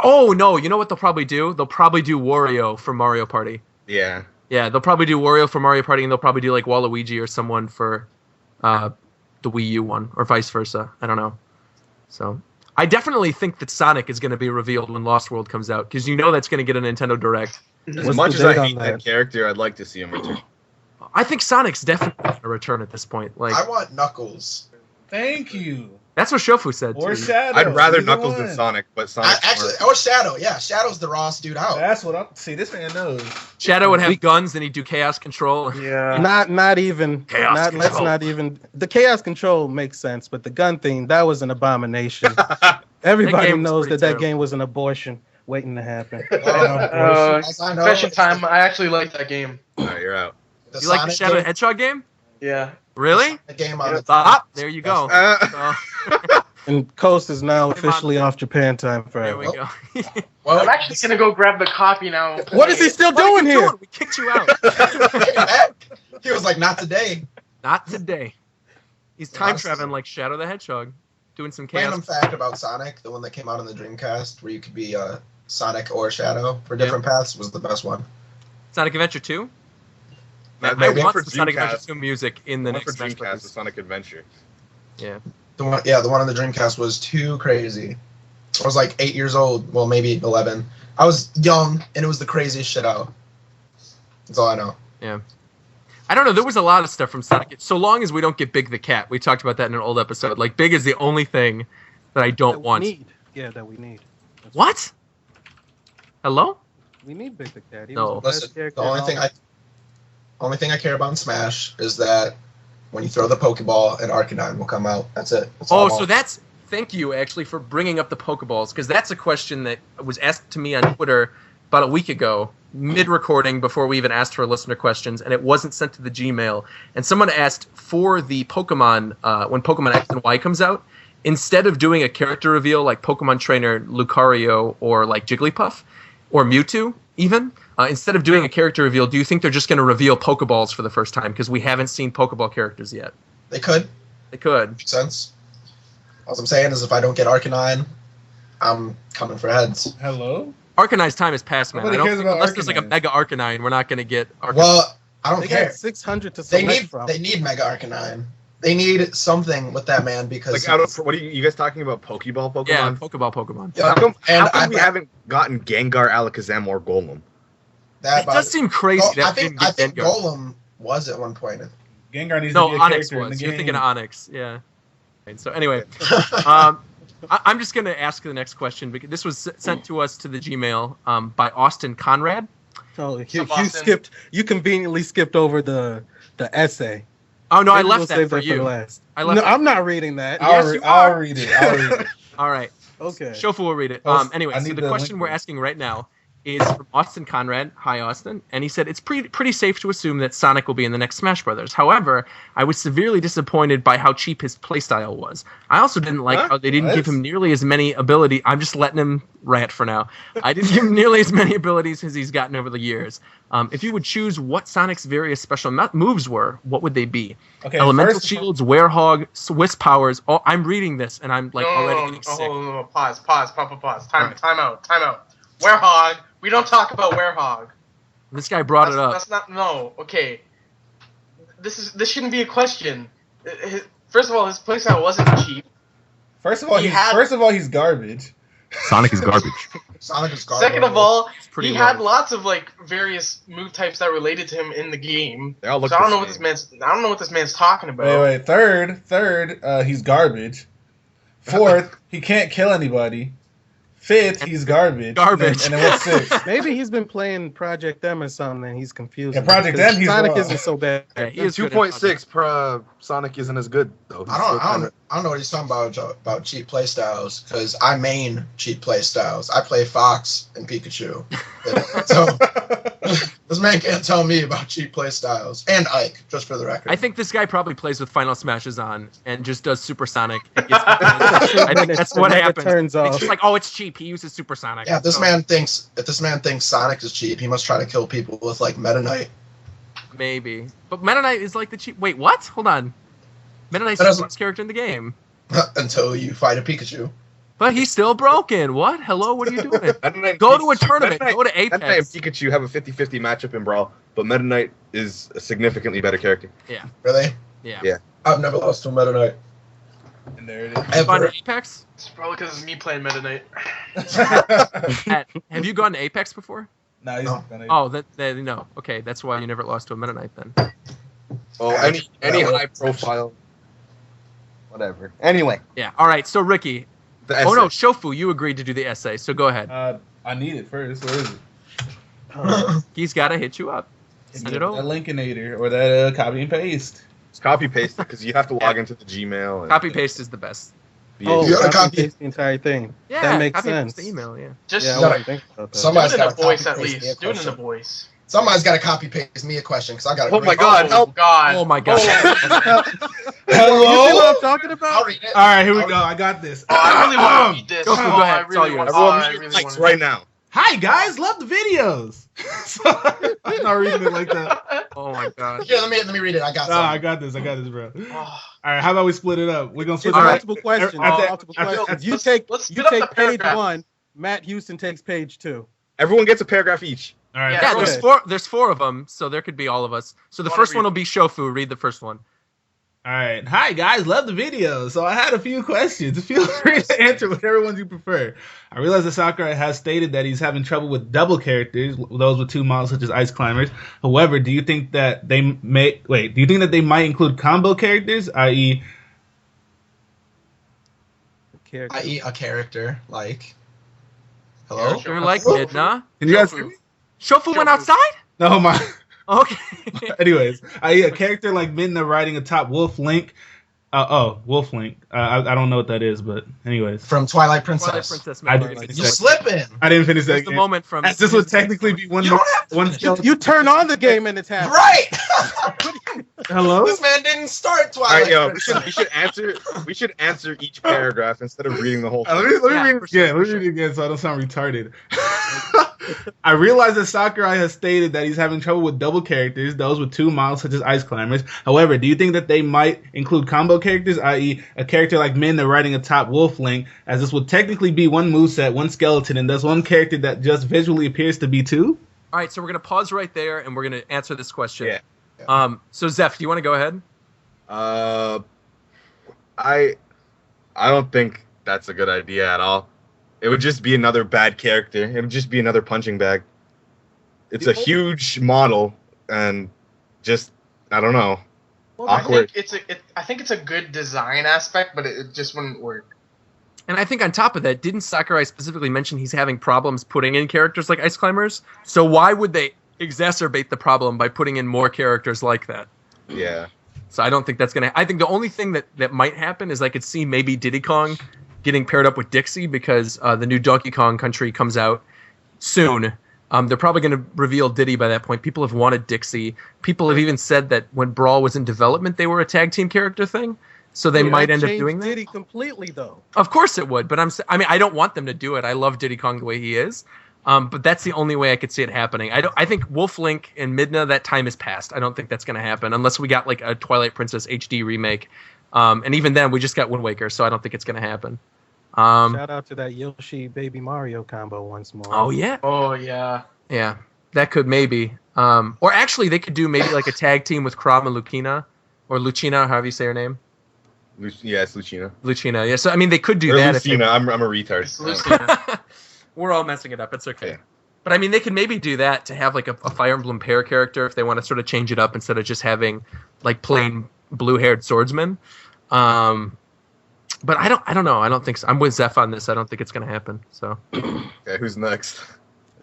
Oh, no, you know what they'll probably do? They'll probably do Wario for Mario Party. Yeah. Yeah, they'll probably do Wario for Mario Party, and they'll probably do like Waluigi or someone for the Wii U one, or vice versa. I don't know. So, I definitely think that Sonic is going to be revealed when Lost World comes out, because you know that's going to get a Nintendo Direct. As What's much the as I date on hate that character, I'd like to see him return. I think Sonic's definitely going to return at this point. Like, I want Knuckles. Thank you. that's what Shofu said Or too. Shadow. I'd rather Either Knuckles one. than Sonic, but Sonic. Actually, or Shadow. Yeah, Shadow's the rawest dude out. That's what I'm. See, this man knows. Shadow would have guns, and he'd do Chaos Control. Yeah. Not even. Chaos Let's Control. not even. The chaos control makes sense, but the gun thing, that was an abomination. Everybody game was knows pretty that terrible. game was an abortion waiting to happen. As I know, Confession time, I actually like that game. Alright, you're out. the You like the Sonic Shadow game, Hedgehog game? Yeah. Really? the game on the There you go. Uh, So, And Coast is now Come on. officially off Japan time there forever. we go. Well, I'm actually going to go grab the copy now. What is he still What are doing you here? doing? We kicked you out. he was like, not today. Not today. He's time Yes. traveling like Shadow the Hedgehog, doing some Random chaos. fact about Sonic, the one that came out on the Dreamcast, where you could be Sonic or Shadow for different paths, was the best one. Sonic Adventure 2? that I one want for some Sonic Adventure Dreamcast. 2 music in the One for next Smash Dreamcast Brothers. is Sonic Adventure. Yeah. The one on the Dreamcast was too crazy. I was like 8 years old, well maybe 11. I was young, and it was the craziest shit out. That's all I know. I don't know. There was a lot of stuff from Sonic. So long as we don't get Big the Cat. We talked about that in an old episode. Like, Big is the only thing that I don't That we want. need. Yeah, that we need. That's What? Hello? We need Big the Cat. He No. was the best Listen, character the in only thing I care about in Smash is that when you throw the Pokeball, an Arcanine will come out. That's it. That's all Oh, I so want. that's... Thank you, actually, for bringing up the Pokeballs, because that's a question that was asked to me on Twitter about a week ago, mid-recording, before we even asked for listener questions, and it wasn't sent to the Gmail. And someone asked for the Pokemon, when Pokemon X and Y comes out, instead of doing a character reveal like Pokemon Trainer Lucario or like Jigglypuff, or Mewtwo, even, instead of doing a character reveal, do you think they're just going to reveal Pokeballs for the first time? Because we haven't seen Pokeball characters yet. They could. They could. Makes sense. All I'm saying is if I don't get Arcanine, I'm coming for heads. Hello. Arcanine's time has passed, man. Nobody I don't cares think, about unless there's like a Arcanine. Mega Arcanine, we're not going to get Arcanine. Well, I don't They care. got 600 to They select need from. they need Mega Arcanine. They need something with that man because Like, out of, what are you guys talking about? Pokeball Pokemon? Yeah, Pokeball. Yeah, How come and we haven't gotten Gengar, Alakazam, or Golem? that It does seem crazy I that we think didn't get Gengar. Golem was at one point. Gengar needs No, to be a Onyx character in the was. game. You're thinking of Onyx. Yeah. And so anyway, I'm just going to ask the next question because this was sent to us to the Gmail by Austin Conrad. So Austin? you conveniently skipped over the essay. Oh no, I Maybe left we'll that save for that you. the last. I left No, that. I'm not reading that. Yes, you I'll are. read it. I'll read it. All right. Okay. Shofu will read it. Post- Anyway, I so need the the question link we're there. asking right now is from Austin Conrad. Hi, Austin. And he said, it's pretty safe to assume that Sonic will be in the next Smash Brothers. However, I was severely disappointed by how cheap his playstyle was. I also didn't like how they didn't give him nearly as many abilities. I'm just letting him rant for now. I didn't give him nearly as many abilities as he's gotten over the years. If you would choose what Sonic's various special moves were, what would they be? Okay, Elemental first- Shields, Werehog, Swiss Powers. Oh, I'm reading this, and I'm like already getting sick. No. Pause. Time out. Werehog. We don't talk about Werehog. This guy brought it up. That's not no. Okay. This shouldn't be a question. First of all, his playstyle wasn't cheap. First of all, he's garbage. Sonic is garbage. Sonic is garbage. Second of all, pretty he low. had lots of like various move types that related to him in the game. They all look So I don't the know what same. I don't know what this man's talking about. Wait. Third, he's garbage. Fourth, he can't kill anybody. Fifth, he's garbage. Garbage. And then what's sixth? Maybe he's been playing Project M or something and he's confused. Yeah, Project Because M, he's Sonic wrong. isn't so bad. Yeah, he is good at 2.6 per Sonic isn't as good though. I don't know what he's talking about cheap playstyles because I main cheap playstyles. I play Fox and Pikachu. So this man can't tell me about cheap playstyles. And Ike, just for the record. I think this guy probably plays with Final Smashes on and just does Supersonic. I think that's what Never happens. turns It's off. just like, oh, it's cheap. He uses Supersonic. Yeah, if this So, man thinks Sonic is cheap, he must try to kill people with like Meta Knight. maybe. But Meta Knight is like the cheap. Wait, what? Hold on. Meta Knight's That the doesn't- best character in the game, Until you fight a Pikachu. but he's still broken. What? Hello, what are you doing? Meta Knight Go and to a tournament. Meta Go to Knight and Apex. Pikachu have a 50-50 matchup in Brawl, but Meta Knight is a significantly better character. Really? Yeah. Yeah. I've never lost to a Meta Knight. And there it is. You gone Ever. to Apex? It's probably because it's me playing Meta Knight. Have you gone to Apex before? Nah, he's No. gonna. Oh, no. Okay, that's why you never lost to a Meta Knight then. Oh, any high profile, whatever. Anyway, Yeah. All right. So Ricky. the Oh no, essay. Shofu, you agreed to do the essay. So go ahead. I need it first. Where is it? He's got to hit you up. Send it That over. Linkinator or that copy and paste. Just copy paste it because you have to log into the Gmail. And Copy paste is the best. Oh, You gotta copy copy- paste the entire thing. Yeah, That makes copy paste sense. the email. Yeah. Just Yeah, I gotta- wasn't thinking about that. do Somebody's it in a gotta voice copy at paste me a least. Do it in a question. voice. Somebody's got to copy paste me a question because I got. Oh my God, Oh help. God. Oh my god. You see what Hello. I'm talking I'll about? read it. All right, here we go. I got this. Oh, I really want to read this. Go for it, go ahead. It's all yours. Everyone mute mics right now. Hi guys, love the videos. I'm not reading it like that. Oh my god. Here, let me read it. I got Nah, I some. got this, bro. Oh. All right, how about we split it up? We're gonna split It's it up. multiple questions. At the- multiple at the- questions. at You let's- take let's you split up take the page paragraph. 1. Matt Houston takes page 2. Everyone gets a paragraph each. All right. Yeah, Okay. there's four of them, so there could be all of us. So the Wanna first read- one will be Shofu. Read the first one. All right. Hi guys, love the videos. So I had a few questions. Feel free to answer whichever ones you prefer. I realize that Sakurai has stated that he's having trouble with double characters, those with two models such as Ice Climbers. However, do you think that they might include combo characters, i.e., Character. I.e. a character like. Hello. You're like Midna. can you guys Shofu. Shofu went outside? No, my. Okay. Anyways, i.e. a character like Midna riding atop Wolf Link. Wolf Link. I don't know what that is, but anyways, From Twilight Twilight Princess. Princess. I Memories. didn't You slipping. I didn't finish There's that. the game. moment from. As this would technically be one. You don't have to one finish. You turn on the game and it's happening. Right. Hello. This man didn't start All Twilight right, yo, Princess. we should answer each paragraph instead of reading the whole Let thing. me Yeah, read it for sure, again. for Let me read it again so I don't sound retarded. I realize that Sakurai has stated that he's having trouble with double characters, those with two models such as Ice Climbers. However, do you think that they might include combo characters, i.e. a character like Minna riding atop Wolf Link, as this would technically be one moveset, one skeleton, and thus one character that just visually appears to be two? All right, so we're gonna pause right there and we're gonna answer this question. Yeah. So Zeph, do you want to go ahead? I don't think that's a good idea at all. It would just be another bad character. It would just be another punching bag. It's a huge model, and just I don't know. Awkward. I think it's a good design aspect, but it just wouldn't work. And I think on top of that, didn't Sakurai specifically mention he's having problems putting in characters like Ice Climbers? So why would they exacerbate the problem by putting in more characters like that? Yeah. So I don't think that's going to... I think the only thing that might happen is I could see maybe Diddy Kong getting paired up with Dixie because the new Donkey Kong Country comes out soon. They're probably going to reveal Diddy by that point. People have wanted Dixie. People have even said that when Brawl was in development, they were a tag team character thing. So they might end up doing that. Diddy completely, though. Of course it would, but I mean, I don't want them to do it. I love Diddy Kong the way he is. But that's the only way I could see it happening. I think Wolf Link and Midna, that time is past. I don't think that's going to happen unless we got like a Twilight Princess HD remake. And even then, we just got Wind Waker, so I don't think it's going to happen. Shout out to that Yoshi Baby Mario combo once more. Oh, yeah. Oh yeah. Yeah, that could maybe. Or actually, they could do maybe like a tag team with Krav and Lucina. Or Lucina, however you say her name. Yeah, it's Lucina. Lucina, yeah. So, I mean, they could do Or that. Lucina. I'm a retard. It's Lucina. We're all messing it up. It's okay. Yeah. But I mean, they could maybe do that to have like a Fire Emblem pair character if they want to sort of change it up instead of just having like plain blue-haired swordsmen. But I don't know. I don't think so. I'm with Zeph on this. I don't think it's going to happen. So. Okay, who's next?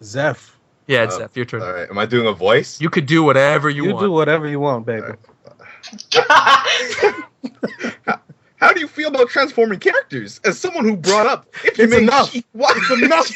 Zeph. Yeah, it's Zeph. Your turn. All right. Am I doing a voice? You could do whatever you want. You do whatever you want, baby. How do you feel about transforming characters? As someone who brought up, if you It's made enough. It's enough.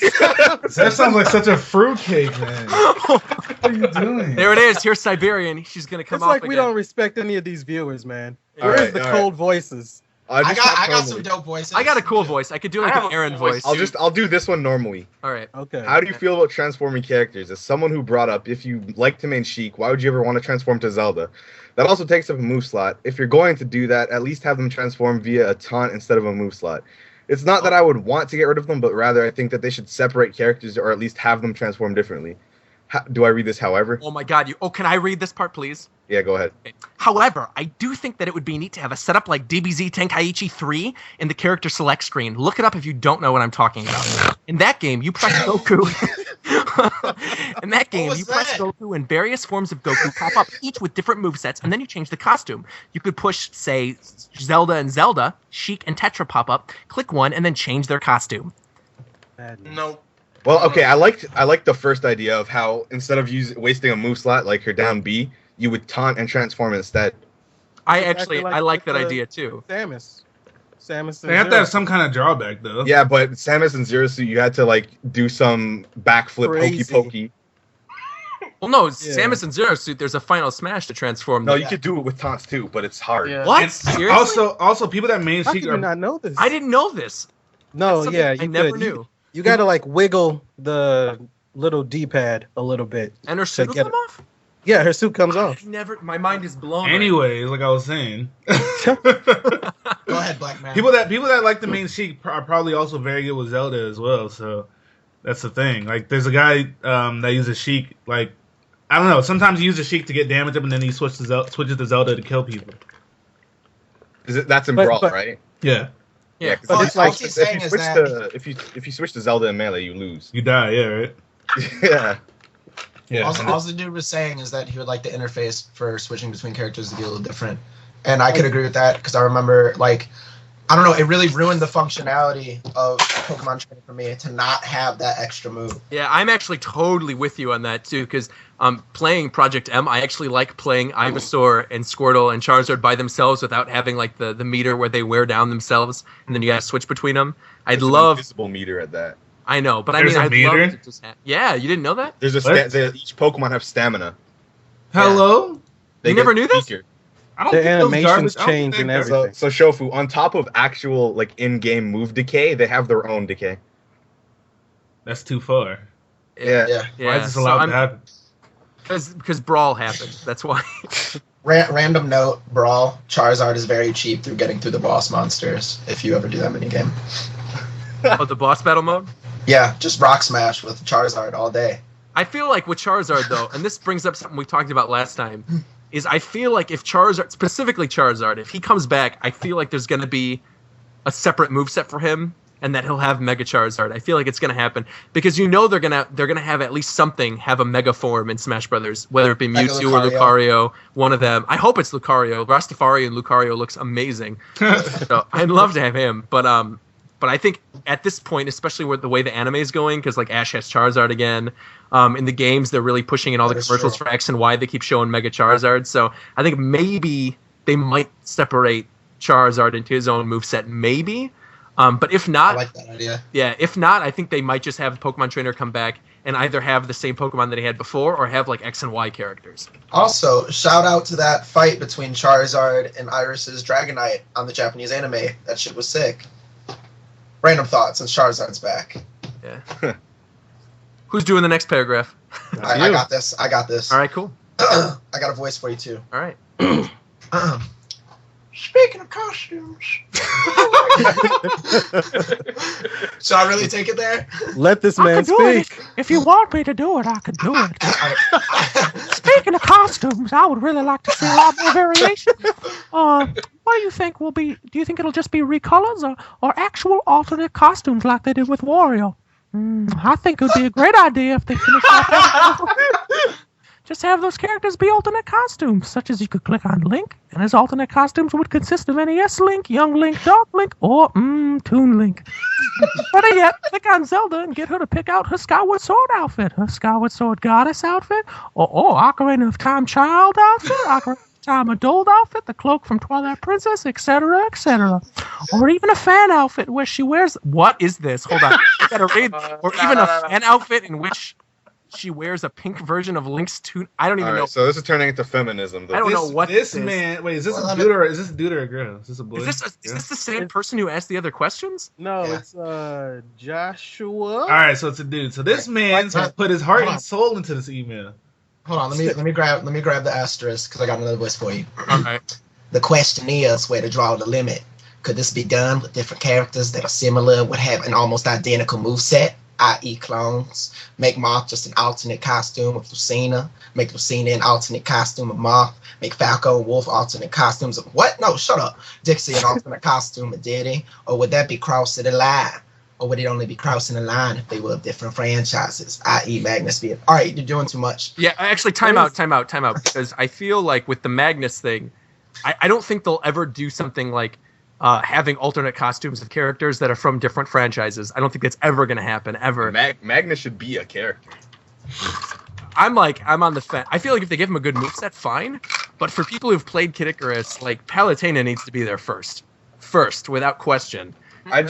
That sounds like such a fruitcake, man. What are you doing? There it is. Here's Siberian. She's going to come It's off like we again. don't respect any of these viewers, man. All Where's right, the all cold voices? I got some dope voices. I got a cool voice. I could do like I have an a Aaron cool voice. voice. I'll do this one normally. All right. Okay. How do you feel about transforming characters? As someone who brought up, if you like to main Sheik, why would you ever want to transform to Zelda? That also takes up a move slot. If you're going to do that, at least have them transform via a taunt instead of a move slot. It's not that I would want to get rid of them, but rather I think that they should separate characters or at least have them transform differently. Do I read this however? Oh my god. Can I read this part, please? Yeah, go ahead. However, I do think that it would be neat to have a setup like DBZ Tenkaichi 3 in the character select screen. Look it up if you don't know what I'm talking about. In that game, you press Goku. In that game, you press Goku and various forms of Goku pop up, each with different movesets, and then you change the costume. You could push, say, Zelda and Zelda, Sheik and Tetra pop up, click one, and then change their costume. Nope. Well, okay, I liked the first idea of how instead of wasting a move slot like her down B, you would taunt and transform instead. I like that the idea too. Samus. They have to have some kind of drawback, though. Yeah, but Samus and Zero Suit, you had to like do some backflip Crazy. pokey. Well, no, Yeah. Samus and Zero Suit, there's a final smash to transform No, them. you could do it with taunts too, but it's hard. Yeah. What? And Seriously? also, people that main How Sheik did you are not know this? I didn't know this. No, That's yeah, something you I never could. knew. You got to like wiggle the little D-pad a little bit. And her suit will get come it. off? Yeah, her suit comes off. My mind is blown. right Anyways, like I was saying, Go ahead, Black Man. people that like the main Sheik are probably also very good with Zelda as well. So that's the thing. Like, there's a guy that uses Sheik. Like, I don't know. Sometimes he uses Sheik to get damage up, and then he switches to Zelda to kill people. That's in But- Brawl, but- right? Yeah, Yeah. 'cause But if it's like- all she's saying if you is switch that- if you switch to Zelda and Melee, you lose. you die. Yeah, right. Yeah. Yeah. All the dude was saying is that he would like the interface for switching between characters to be a little different, and I could agree with that because I remember, like, I don't know, it really ruined the functionality of Pokemon training for me to not have that extra move. Yeah, I'm actually totally with you on that too, because playing Project M, I actually like playing Ivysaur and Squirtle and Charizard by themselves without having like the meter where they wear down themselves and then you gotta switch between them. I'd There's an love. invisible meter at that. I know, but There's I a mean, I'd meter? love to just have. Yeah, you didn't know that? There's a What? each Pokemon have stamina. Hello. You never knew this? weaker. I don't The think those animations garbage- I don't change think and they're- everything. So Shofu, on top of actual like in-game move decay, they have their own decay. That's too far. Yeah. Yeah. Why is this allowed to happen? Because Brawl happened. That's why. Random note: Brawl Charizard is very cheap through getting through the boss monsters. If you ever do that minigame, Oh, the boss battle mode? yeah, just rock smash with Charizard all day. I feel like with Charizard, though, and this brings up something we talked about last time, is I feel like if Charizard, specifically Charizard, if he comes back, I feel like there's going to be a separate moveset for him and that he'll have Mega Charizard. I feel like it's gonna happen because they're gonna have at least something have a Mega form in Smash Brothers, whether it be Mega Mewtwo or Lucario, one of them. I hope it's Lucario. Rastafari and Lucario looks amazing, so I'd love to have him. But I think at this point, especially with the way the anime is going, because like Ash has Charizard again, in the games they're really pushing in all the commercials for X and Y. They keep showing Mega Charizard, so I think maybe they might separate Charizard into his own moveset, maybe. But if not, I like that idea. Yeah, if not, I think they might just have the Pokemon Trainer come back and either have the same Pokemon that he had before or have like X and Y characters. Also, shout out to that fight between Charizard and Iris's Dragonite on the Japanese anime. That shit was sick. Random thoughts, since Charizard's back. Yeah. Who's doing the next paragraph? I got this. All right, cool. I got a voice for you, too. All right. Speaking of costumes. Should I really take it there? Let this man speak. If you want me to do it, I could do it. Speaking of costumes, I would really like to see a lot more variation. What do you think will be? Do you think it'll just be recolors or actual alternate costumes like they did with Wario? I think it would be a great idea if they finished off. Just have those characters be alternate costumes, such as you could click on Link, and his alternate costumes would consist of NES Link, Young Link, Dark Link, or Toon Link. Better yet, click on Zelda and get her to pick out her Skyward Sword outfit, her Skyward Sword Goddess outfit, or Ocarina of Time Child outfit, Ocarina of Time Adult outfit, the cloak from Twilight Princess, etc., etc. Or even a fan outfit where she wears... What is this? Hold on. I gotta read. Or even a fan outfit in which... she wears a pink version of Link's tune. I don't even know. So this is turning into feminism. Though. I don't know what this man. Wait, is this a dude or a girl? Is this a boy? Is this the same person who asked the other questions? No, it's Joshua. All right, so it's a dude. So this man's put his heart and soul into this email. Hold on, let me grab the asterisk because I got another voice for you. All right. The question is where to draw the limit. Could this be done with different characters that are similar, would have an almost identical moveset? I.e. clones. Make Moth just an alternate costume of Lucina. Make Lucina an alternate costume of Moth. Make Falco and Wolf alternate costumes of what? No, shut up. Dixie an alternate costume of Diddy. Or would that be crossing the line? Or would it only be crossing the line if they were of different franchises? I.e. Magnus being... All right, you're doing too much. Yeah, actually, time out. Because I feel like with the Magnus thing, I don't think they'll ever do something like having alternate costumes of characters that are from different franchises. I don't think that's ever going to happen, ever. Magnus should be a character. I'm on the fence. I feel like if they give him a good moveset, fine. But for people who've played Kid Icarus, like, Palutena needs to be there first. First, without question. I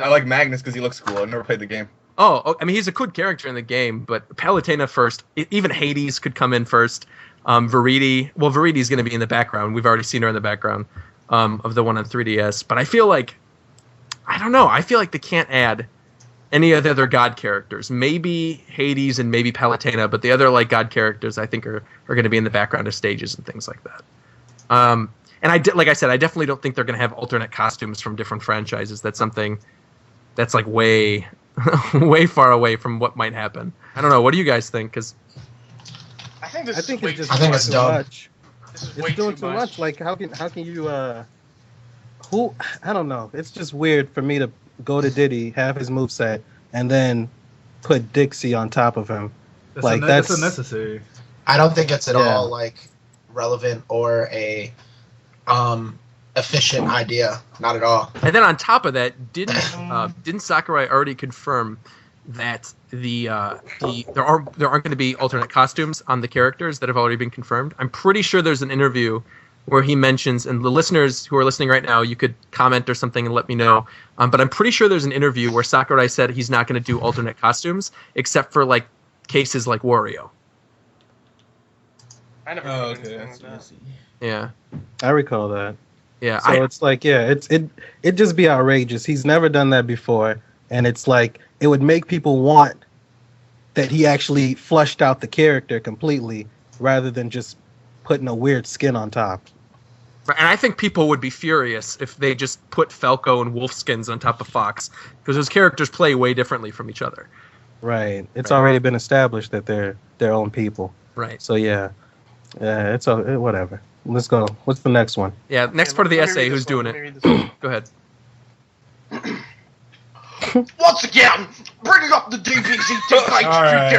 like Magnus because he looks cool. I've never played the game. Oh, I mean, he's a good character in the game, but Palutena first. Even Hades could come in first. Viridi's going to be in the background. We've already seen her in the background. Of the one on 3DS, but I feel like they can't add any of the other god characters. Maybe Hades and maybe Palutena, but the other like god characters I think are going to be in the background of stages and things like that. And like I said, I definitely don't think they're going to have alternate costumes from different franchises. That's something that's like way way far away from what might happen. I don't know. What do you guys think? Because I think this I think is way it's just I think it's too dumb. much. This is It's way doing too much. Like, how can you who? I don't know. It's just weird for me to go to Diddy, have his moveset, and then put Dixie on top of him. That's unnecessary. I don't think it's at all like relevant or a efficient idea. Not at all. And then on top of that, didn't Sakurai already confirm that there aren't going to be alternate costumes on the characters that have already been confirmed? I'm pretty sure there's an interview where he mentions, and the listeners who are listening right now, you could comment or something and let me know. But I'm pretty sure there's an interview where Sakurai said he's not going to do alternate costumes except for like cases like Wario. I never heard anything like that. Yeah. I recall that. Yeah. So it's like, it just be outrageous. He's never done that before, and it's like it would make people want that he actually flushed out the character completely rather than just putting a weird skin on top. And I think people would be furious if they just put Falco and Wolf skins on top of Fox, because those characters play way differently from each other. Right. It's already been established that they're their own people. Right. So it's whatever. Let's go. What's the next one? Yeah, next part of the essay. Who's doing it? Go ahead. Once again, bringing up the DBZ take like All right.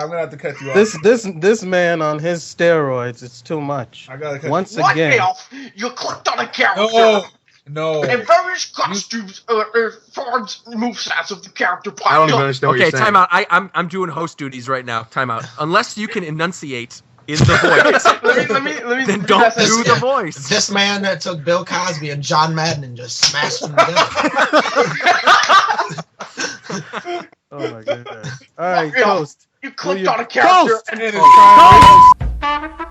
I'm gonna have to cut you off. This man on his steroids, it's too much. I gotta cut Once What again, else? You clicked on a character. No. And various costumes forms movesets of the character I don't popped even up. understand what Okay, you're saying. time out. I'm doing host duties right now. Time out. Unless you can enunciate in the voice, let me then read don't that do sentence the again. voice. This man that took Bill Cosby and John Madden and just smashed them together. oh my goodness. All right, Yeah. Ghost. You clicked you- on a character Ghost! and It is Oh. time.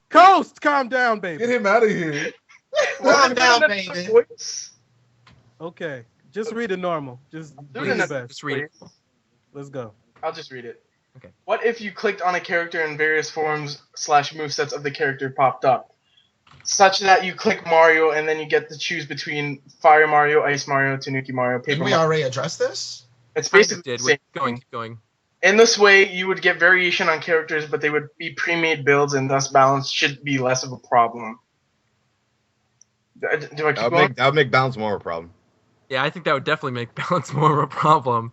Ghost, calm down, baby. Get him out of here. Calm down, baby. Okay, just read it normal. Just Do do it your in a- best. Just read it. Let's go. I'll just read it. Okay. What if you clicked on a character and various forms / movesets of the character popped up? Such that you click Mario and then you get to choose between Fire Mario, Ice Mario, Tanuki Mario, Paper Did we Mario. already address this? It's Kind of basically did. the same Keep going. thing. Keep going. In this way, you would get variation on characters, but they would be pre-made builds, and thus balance should be less of a problem. Do I keep going? That would make balance more of a problem. Yeah, I think that would definitely make balance more of a problem.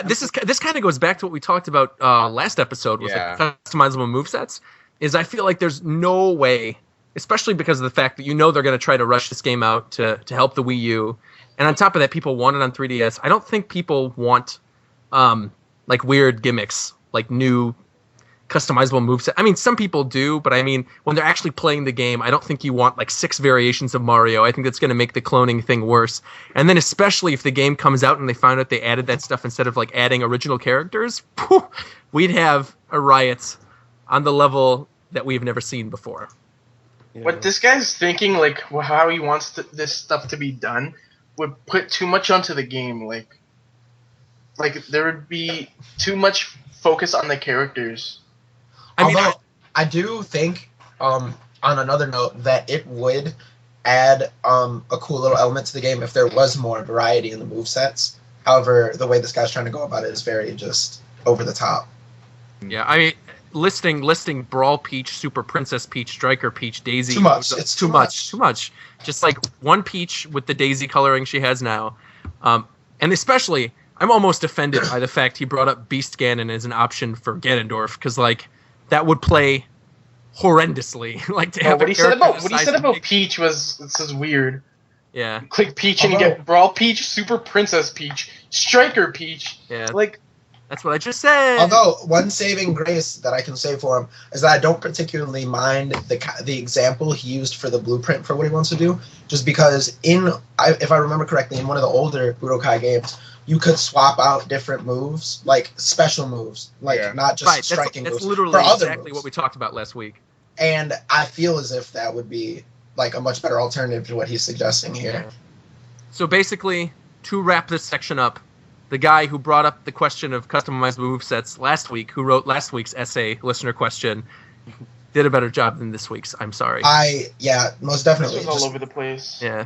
This kind of goes back to what we talked about last episode with Yeah. like customizable movesets. Is I feel like there's no way, especially because of the fact that they're going to try to rush this game out to help the Wii U, and on top of that, people want it on 3DS. I don't think people want like weird gimmicks, like new customizable moveset. I mean, some people do, but I mean, when they're actually playing the game, I don't think you want like 6 variations of Mario. I think that's going to make the cloning thing worse. And then especially if the game comes out and they find out they added that stuff instead of like adding original characters, we'd have a riot on the level that we've never seen before. Yeah. What this guy's thinking, like how he wants this stuff to be done, would put too much onto the game. Like there would be too much focus on the characters. I mean, Although I do think, on another note, that it would add a cool little element to the game if there was more variety in the movesets. However, the way this guy's trying to go about it is very just over the top. yeah, I mean, listing Brawl Peach, Super Princess Peach, Striker Peach, Daisy. Too much. It's too much. Too much. Just like one Peach with the Daisy coloring she has now. And especially, I'm almost offended by the fact he brought up Beast Ganon as an option for Ganondorf, because like that would play horrendously. Like to have What a he said character about the size of Peach. Peach was this is weird. Yeah, Click Peach and you Although- get Brawl Peach, Super Princess Peach, Striker Peach. yeah. Like That's what I just said. Although one saving grace that I can say for him is that I don't particularly mind the example he used for the blueprint for what he wants to do, just because if I remember correctly, in one of the older Budokai games, you could swap out different moves, like special moves, like Yeah. not just right, striking that's moves, literally for other exactly moves. what we talked about last week. And I feel as if that would be like a much better alternative to what he's suggesting here. So basically, to wrap this section up, the guy who brought up the question of customized movesets last week, who wrote last week's essay listener question, did a better job than this week's. I'm sorry. Most this definitely. was all Just- over the place. Yeah.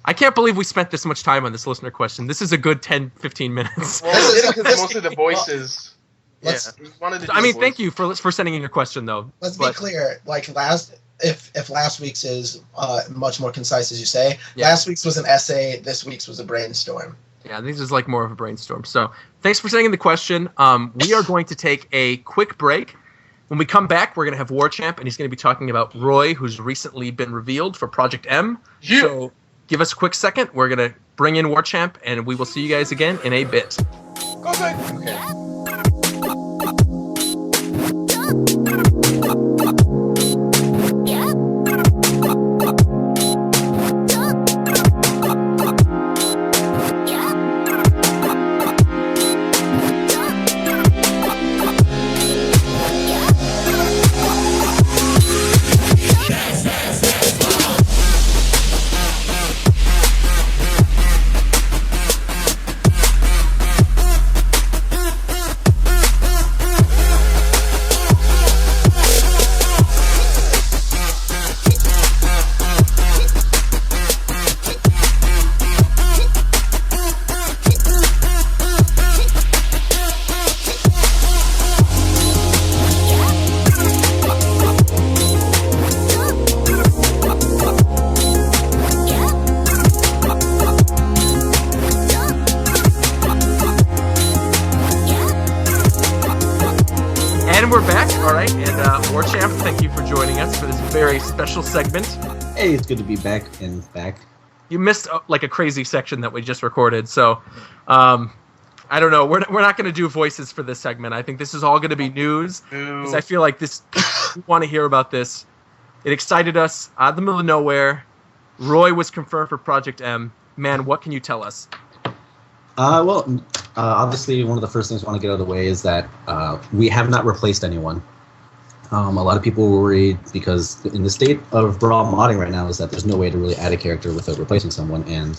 I can't believe we spent this much time on this listener question. This is a good 10, 15 minutes. Well, This is- because this- most of the voices. let's We wanted to do I mean, the thank voices. you for sending in your question, though. let's But- be clear. Like if last week's is much more concise as you say, Yeah. last week's was an essay. This week's was a brainstorm. Yeah, this is like more of a brainstorm. So thanks for sending in the question. We are going to take a quick break. When we come back, we're going to have War Champ, and he's going to be talking about Roy, who's recently been revealed for Project M. Yeah. So give us a quick second. We're going to bring in War Champ, and we will see you guys again in a bit. Go back. this very special segment. Hey, it's good to be back and back. You missed like a crazy section that we just recorded, so I don't know. We're not going to do voices for this segment. I think this is all going to be news because I feel like this. We want to hear about this. It excited us out of the middle of nowhere. Roy was confirmed for Project M. Man, what can you tell us? Obviously, one of the first things I want to get out of the way is that we have not replaced anyone. A lot of people were worried because in the state of Brawl modding right now is that there's no way to really add a character without replacing someone, and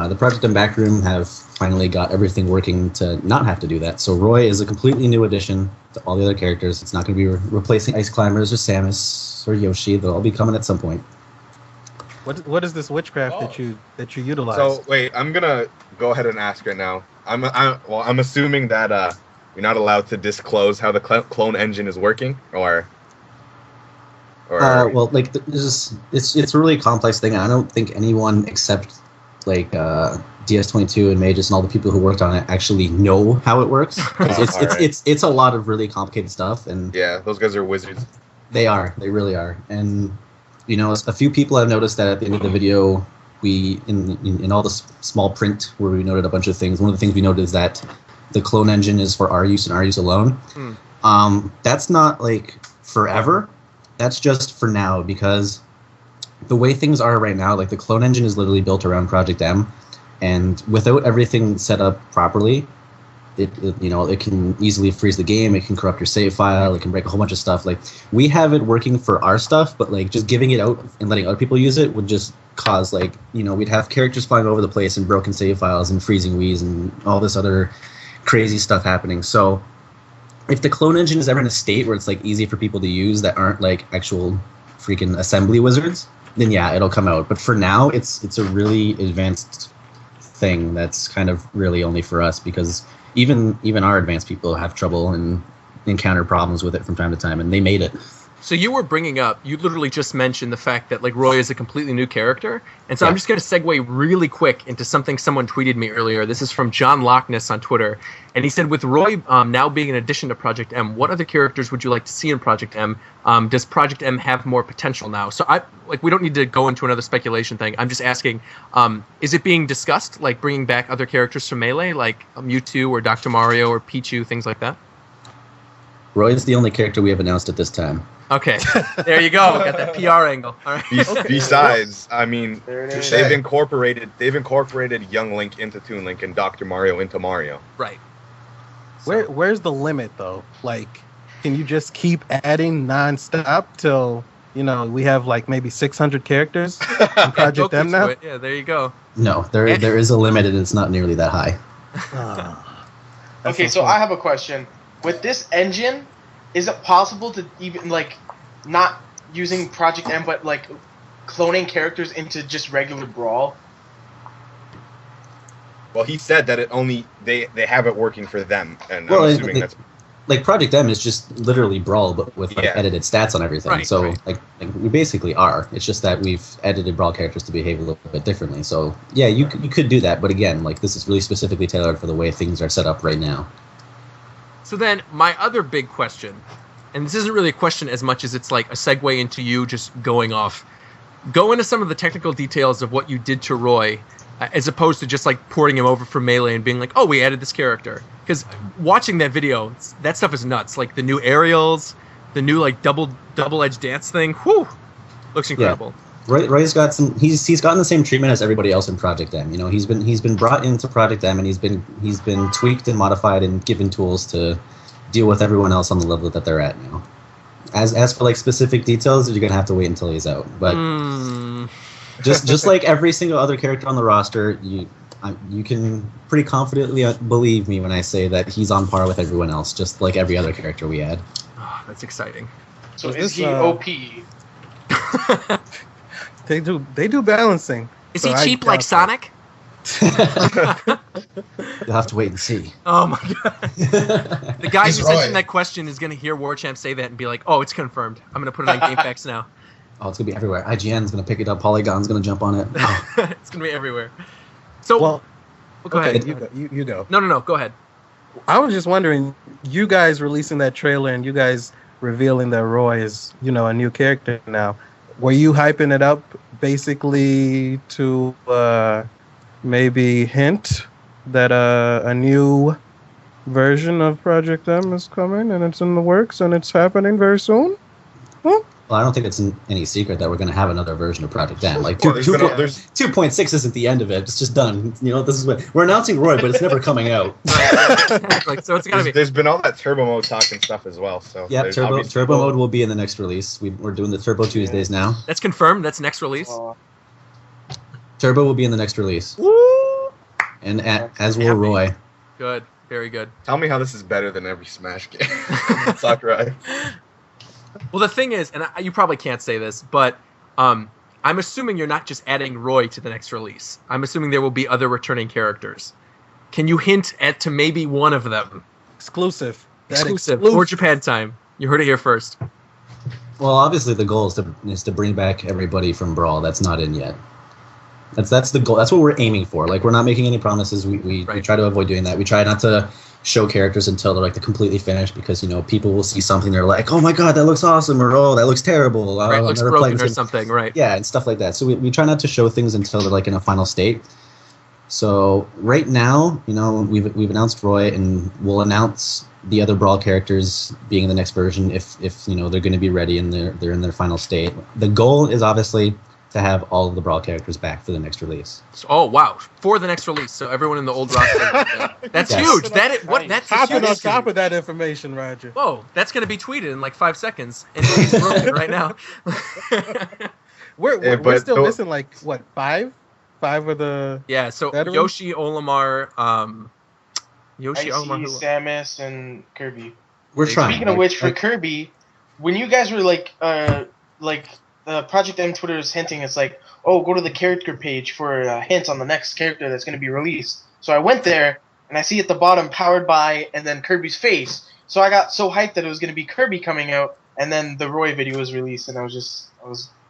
the Project M backroom have finally got everything working to not have to do that. So Roy is a completely new addition to all the other characters. It's not going to be replacing Ice Climbers or Samus or Yoshi. They'll all be coming at some point. What is this witchcraft that you utilize? So wait, I'm gonna go ahead and ask right now. I'm assuming that you're not allowed to disclose how the clone engine is working, or it's a really complex thing. I don't think anyone except like DS22 and Magus and all the people who worked on it actually know how it works. It's a lot of really complicated stuff, and yeah, those guys are wizards. They really are. And you know, a few people have noticed that at the end of the video, we in all the small print where we noted a bunch of things. One of the things we noted is that the clone engine is for our use and our use alone. That's not like forever. That's just for now, because the way things are right now, like the clone engine is literally built around Project M, and without everything set up properly, it can easily freeze the game. It can corrupt your save file. It can break a whole bunch of stuff. Like, we have it working for our stuff, but like just giving it out and letting other people use it would just cause we'd have characters flying over the place and broken save files and freezing Wii's and all this other crazy stuff happening. So if the clone engine is ever in a state where it's like easy for people to use that aren't like actual freaking assembly wizards, then yeah, it'll come out. But for now, it's a really advanced thing that's kind of really only for us, because even our advanced people have trouble and encounter problems with it from time to time, and they made it. So you literally just mentioned the fact that like Roy is a completely new character, and so I'm just going to segue really quick into something someone tweeted me earlier. This is from John Lockness on Twitter, and he said, with Roy now being an addition to Project M, what other characters would you like to see in Project M? Does Project M have more potential now? So we don't need to go into another speculation thing. I'm just asking, is it being discussed, like bringing back other characters from Melee, like Mewtwo or Dr. Mario or Pichu, things like that? Roy is the only character we have announced at this time. Okay, there you go. Got that PR angle. All right. Besides, I mean, they've incorporated Young Link into Toon Link and Dr. Mario into Mario. Right. Where's the limit though? Like, can you just keep adding nonstop till we have like maybe 600 characters in Project M now? Yeah, there you go. No, there is a limit, and it's not nearly that high. Okay, so I have a question. With this engine, is it possible to even like not using Project M, but like cloning characters into just regular Brawl? Well, he said that they have it working for them, and I'm assuming that's like Project M is just literally Brawl, but with edited stats on everything. Right, so right. Like we basically are. It's just that we've edited Brawl characters to behave a little bit differently. So yeah, you could do that, but again, like this is really specifically tailored for the way things are set up right now. So then my other big question, and this isn't really a question as much as it's like a segue into you just go into some of the technical details of what you did to Roy, as opposed to just like porting him over from Melee and being like, oh, we added this character. Because watching that video, that stuff is nuts. Like the new aerials, the new like double-edged dance thing, whew, looks incredible. Yeah. Roy's got some. He's gotten the same treatment as everybody else in Project M. He's been brought into Project M, and he's been tweaked and modified and given tools to deal with everyone else on the level that they're at now. As for like specific details, you're gonna have to wait until he's out. But just like every single other character on the roster, you can pretty confidently believe me when I say that he's on par with everyone else, just like every other character we add. Oh, that's exciting. So is he OP? They do balancing. Is he cheap like Sonic? You'll have to wait and see. Oh my god. The guy who sent in that question is going to hear Warchamp say that and be like, oh, it's confirmed. I'm going to put it on GameFAQs now. Oh, it's going to be everywhere. IGN's going to pick it up. Polygon's going to jump on it. Oh. It's going to be everywhere. So, go ahead. You go. No. Go ahead. I was just wondering, you guys releasing that trailer and you guys revealing that Roy is, a new character now. Were you hyping it up basically to maybe hint that a new version of Project M is coming and it's in the works and it's happening very soon? Well, I don't think it's any secret that we're going to have another version of Project M. Like Well, 2.6 isn't the end of it. It's just done. This is what we're announcing Roy, but it's never coming out. Like, so it's gotta be. There's been all that turbo mode talk and stuff as well. So Yeah, there's turbo obviously- mode will be in the next release. We're doing the Turbo Tuesdays now. That's confirmed. That's next release. Turbo will be in the next release, Woo! and as will Roy. Good. Very good. Tell me how this is better than every Smash game. Sakurai. Well, the thing is, and you probably can't say this, but I'm assuming you're not just adding Roy to the next release. I'm assuming there will be other returning characters. Can you hint to maybe one of them? Exclusive. Exclusive. For Japan time. You heard it here first. Well, obviously the goal is to bring back everybody from Brawl that's not in yet. That's the goal. That's what we're aiming for. Like, we're not making any promises. We try to avoid doing that. We try not to show characters until they're like completely finished, because people will see something, they're like, oh my god, that looks awesome, or oh, that looks terrible. Right, looks broken or something, right? Yeah, and stuff like that. So we try not to show things until they're like in a final state. So right now, we've announced Roy, and we'll announce the other Brawl characters being in the next version if they're going to be ready and they're in their final state. The goal is obviously to have all of the Brawl characters back for the next release. Oh wow! For the next release, so everyone in the old roster. That's huge. That's Hopping on top of that information, Roger. Whoa, that's going to be tweeted in like 5 seconds, and he's broken right now. we're still missing like what, five of the so veterans? Yoshi, Olimar, who? Samus, and Kirby. We're trying. Speaking of which, for Kirby, when you guys were like Project M Twitter is hinting, it's like, oh, go to the character page for a hint on the next character that's going to be released. So I went there, and I see at the bottom, powered by, and then Kirby's face. So I got so hyped that it was going to be Kirby coming out, and then the Roy video was released, and I was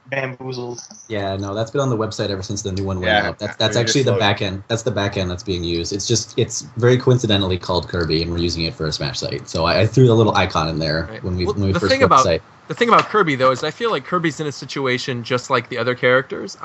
bamboozled. Yeah, no, that's been on the website ever since the new one went Yeah, up. That's actually the back end. That's the back end that's being used. It's very coincidentally called Kirby, and we're using it for a Smash site. So I threw the little icon in there when we first put the site. The thing about Kirby, though, is I feel like Kirby's in a situation just like the other characters,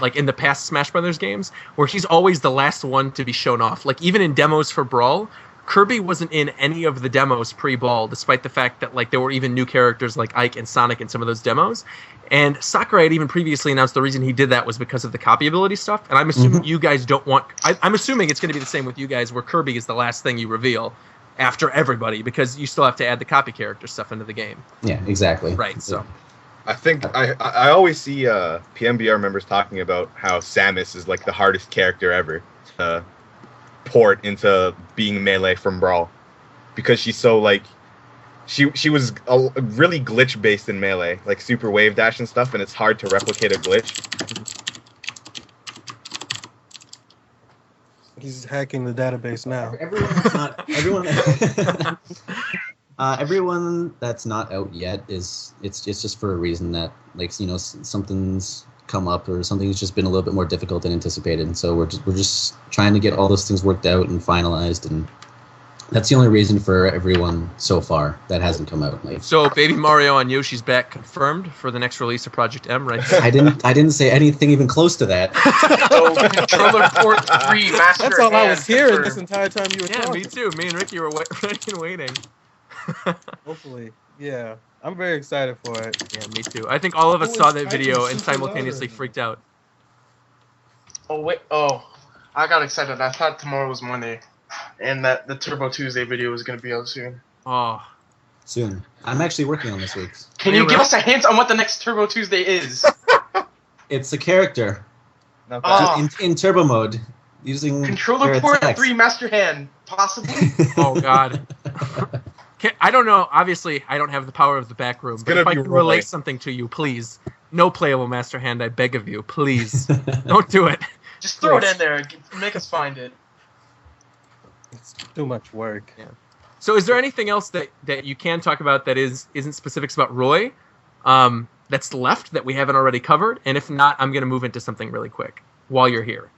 like in the past Smash Brothers games, where he's always the last one to be shown off. Like, even in demos for Brawl, Kirby wasn't in any of the demos pre-Brawl, despite the fact that there were even new characters like Ike and Sonic in some of those demos. And Sakurai had even previously announced the reason he did that was because of the copy ability stuff. And I'm assuming you guys don't want... I'm assuming it's going to be the same with you guys, where Kirby is the last thing you reveal after everybody, because you still have to add the copy character stuff into the game. Yeah, exactly. Right, so... I think I always see PMBR members talking about how Samus is like the hardest character ever to port into being melee from Brawl, because she's so she was really glitch based in melee, like super wave dash and stuff, and it's hard to replicate a glitch. He's hacking the database now. Everyone that's not out yet it's just for a reason that something's come up, or something's just been a little bit more difficult than anticipated, and so we're just trying to get all those things worked out and finalized, and that's the only reason for everyone so far that hasn't come out. So Baby Mario on Yoshi's back confirmed for the next release of Project M, right there. I didn't say anything even close to that. Controller Port 3 Master That's all I was hearing confirmed. this entire time you were talking. Me too. Me and Ricky were ready and waiting. Hopefully. Yeah. I'm very excited for it. Yeah, me too. I think all of us saw that video and simultaneously freaked out. Oh, wait. Oh, I got excited. I thought tomorrow was Monday, and that the Turbo Tuesday video was going to be out soon. Oh. Soon. I'm actually working on this week's. Can you give us a hint on what the next Turbo Tuesday is? It's a character. In turbo mode. Using Controller Port 3 Master Hand, possibly? Oh, God. I don't know. Obviously, I don't have the power of the back room. But if I can relate something to you, please. No playable Master Hand, I beg of you. Please. Don't do it. Just throw it in there. Make us find it. It's too much work. Yeah. So is there anything else that you can talk about that isn't specifics about Roy that's left that we haven't already covered? And if not, I'm going to move into something really quick while you're here.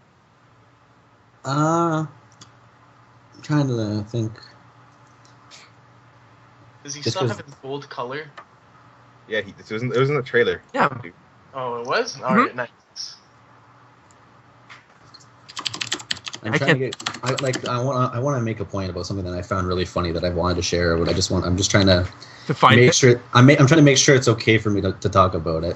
I'm trying to think. Does he Just still 'cause- have his gold color? Yeah, it was in the trailer. Yeah. Oh, it was? Alright, nice. I'm I trying to get. I want to make a point about something that I found really funny that I wanted to share. But I'm just trying to find make it. sure. I'm trying to make sure it's okay for me to talk about it.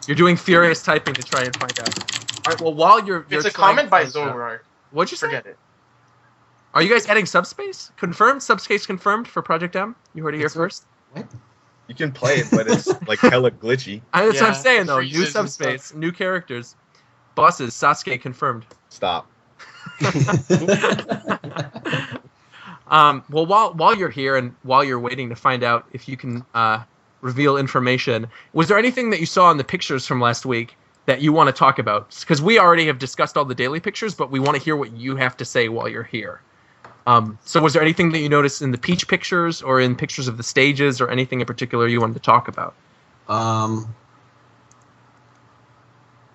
You're doing furious typing to try and find out. All right. Well, while you're It's a trying comment to by find out- Zorark. What'd you say? Forget it. Are you guys adding subspace? Confirmed? Subspace confirmed for Project M? You heard it here first? You can play it, but it's like hella glitchy. That's what I'm Yeah, saying, it though. New freezes and subspace, new characters. Bosses, Sasuke confirmed. Stop. Well, while you're here and while you're waiting to find out if you can reveal information, was there anything that you saw in the pictures from last week that you want to talk about? Because we already have discussed all the daily pictures, but we want to hear what you have to say while you're here. So was there anything that you noticed in the Peach pictures or in pictures of the stages or anything in particular you wanted to talk about?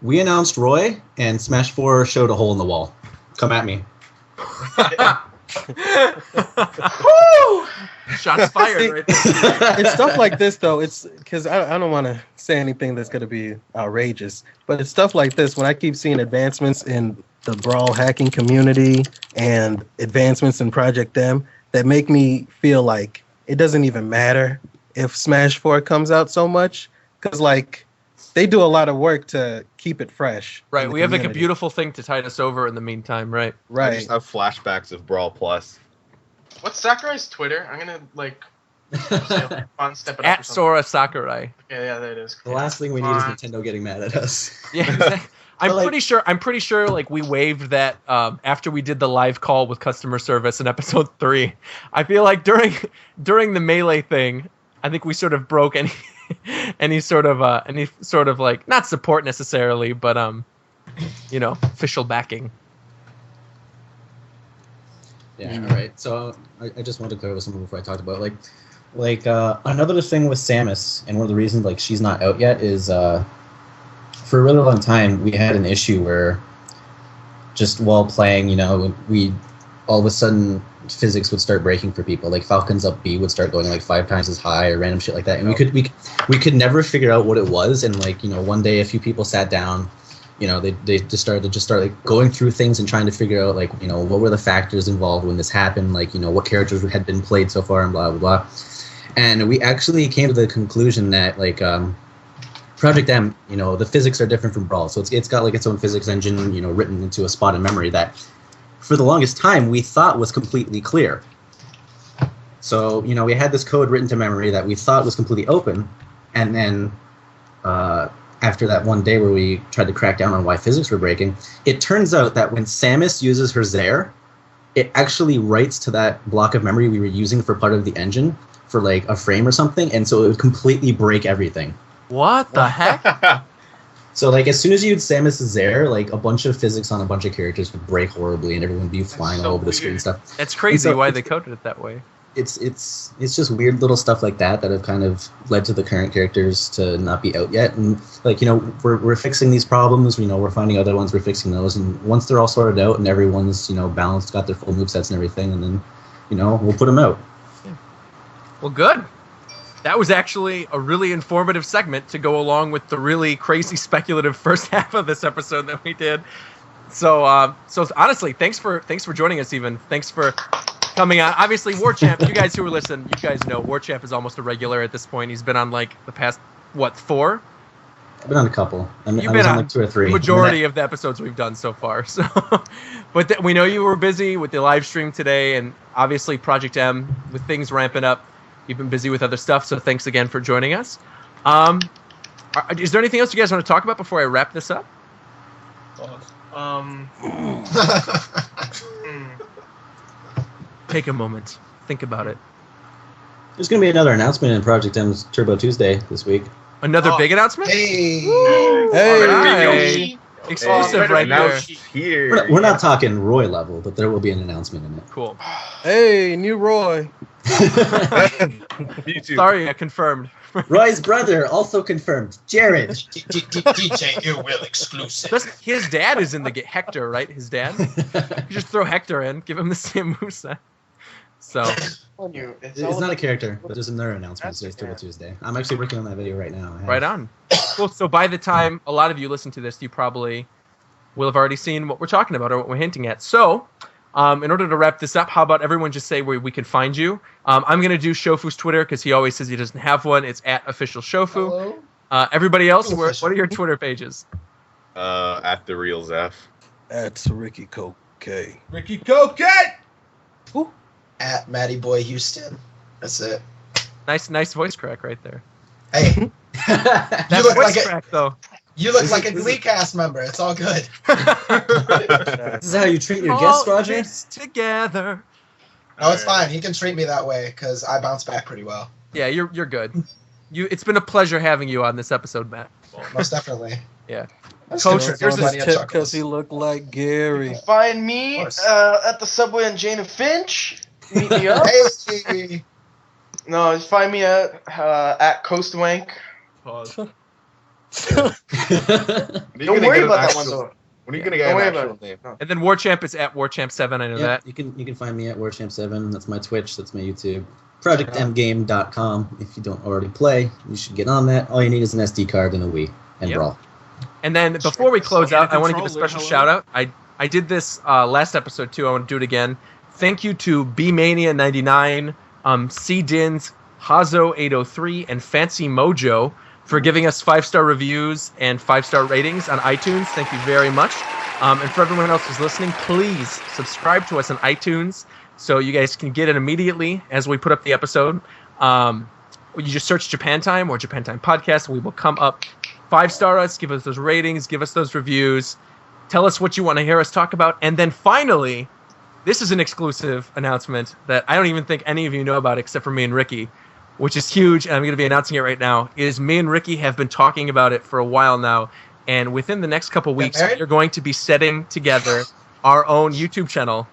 We announced Roy, and Smash 4 showed a hole in the wall. Come at me. Shots fired right there. It's stuff like this though. It's because I don't want to say anything that's going to be outrageous, but it's stuff like this. When I keep seeing advancements in the Brawl hacking community and advancements in Project M that make me feel like it doesn't even matter if Smash 4 comes out so much, because like they do a lot of work to keep it fresh. Right, in the we have like a community. beautiful thing to tide us over in the meantime, right? I Right. just have flashbacks of Brawl Plus. What's Sakurai's Twitter? I'm gonna on step it up. At or something. Sora Sakurai. Okay, yeah, there it is. The last thing we need is Nintendo getting mad at us. Yeah, exactly. I'm But, like- pretty sure like we waived that after we did the live call with customer service in episode 3. I feel like during the Melee thing, I think we sort of broke any sort of like not support necessarily, but official backing. Yeah, all right. So I just wanted to clear up something before I talked about another thing with Samus, and one of the reasons like she's not out yet is for a really long time we had an issue where just while playing, we all of a sudden physics would start breaking for people. Like Falcon's Up B would start going like 5 times as high or random shit like that, and we could never figure out what it was. And like one day a few people sat down. They just started like going through things and trying to figure out like what were the factors involved when this happened, like what characters had been played so far and blah blah blah. And we actually came to the conclusion that like Project M, the physics are different from Brawl, so it's got like its own physics engine, written into a spot in memory that for the longest time we thought was completely clear. So we had this code written to memory that we thought was completely open, and then after that one day where we tried to crack down on why physics were breaking, it turns out that when Samus uses her Zaire, it actually writes to that block of memory we were using for part of the engine for like a frame or something, and so it would completely break everything. What the heck? So like as soon as you use Samus' Zaire, like a bunch of physics on a bunch of characters would break horribly, and everyone would be flying so all over the screen and weird. stuff. It's crazy So why it's- they coded it that way. It's just weird little stuff like that have kind of led to the current characters to not be out yet. And like we're fixing these problems. We're finding other ones. We're fixing those. And once they're all sorted out and everyone's balanced, got their full movesets and everything, and then we'll put them out. Well, good. That was actually a really informative segment to go along with the really crazy speculative first half of this episode that we did. So honestly, thanks for joining us. Even thanks for coming on. Obviously, Warchamp. You guys who are listening, you guys know Warchamp is almost a regular at this point. He's been on like the past 4. I've been on a couple. I You've was been on on like 2 or 3. Majority of the episodes we've done so far. So, but we know you were busy with the live stream today, and obviously Project M with things ramping up. You've been busy with other stuff, so thanks again for joining us. Is there anything else you guys want to talk about before I wrap this up? Take a moment, think about it. There's going to be another announcement in Project M's Turbo Tuesday this week. Another big announcement? Hey. Hey. Exclusive right now there. here. We're not talking Roy level, but there will be an announcement in it. Cool. Hey, new Roy. Me too. Sorry, I confirmed. Roy's brother also confirmed. Jared. DJ Illwill exclusive. His dad is in the Hector, right? His dad. You just throw Hector in, give him the same moveset. So It's not a character, but there's another announcement. Today's Turtle Tuesday. I'm actually working on that video right now. right on. Cool. So by the time a lot of you listen to this, you probably will have already seen what we're talking about or what we're hinting at. So, in order to wrap this up, how about everyone just say where we can find you? I'm going to do Shofu's Twitter because he always says he doesn't have one. It's @officialshofu. Everybody else, what are your Twitter pages? At the real Zeph. That's Ricky Coke. Ricky Coquette! At Matty Boy Houston. That's it. Nice voice crack right there. Hey, That you look voice like crack though. you look like a Glee cast member. It's all good. This is how you treat your All guests, Roger? this together. No, it's fine. He can treat me that way because I bounce back pretty well. Yeah, you're good. It's been a pleasure having you on this episode, Matt. Most definitely. Yeah. That's Coach, good. here's Plenty a of Because chuckles. he looked like Gary. Find me Of course. at the subway in Jane and Finch. Meet me up. Hey, No, just find me at Coastwank. Pause. Don't worry about that one though. When are you gonna get Don't worry an about actual name? No. And then Warchamp is at Warchamp7. I know Yeah, that. you can find me at WarChamp7. That's my Twitch. That's my YouTube. ProjectMGame.com. If you don't already play, you should get on that. All you need is an SD card and a Wii and Yep. Brawl. And then before we close So, out, I want to give a controller, special hello? shout out. I did this last episode too. I want to do it again. Thank you to BMania99, C-Dins, Hazo803, and Fancy Mojo for giving us 5-star reviews and 5-star ratings on iTunes. Thank you very much. And for everyone else who's listening, please subscribe to us on iTunes so you guys can get it immediately as we put up the episode. You just search Japan Time or Japan Time Podcast. We will come up. 5-star us, give us those ratings, give us those reviews. Tell us what you want to hear us talk about. And then finally, this is an exclusive announcement that I don't even think any of you know about except for me and Ricky, which is huge, and I'm going to be announcing it right now, is me and Ricky have been talking about it for a while now, and within the next couple weeks, married? we're going to be setting together our own YouTube channel.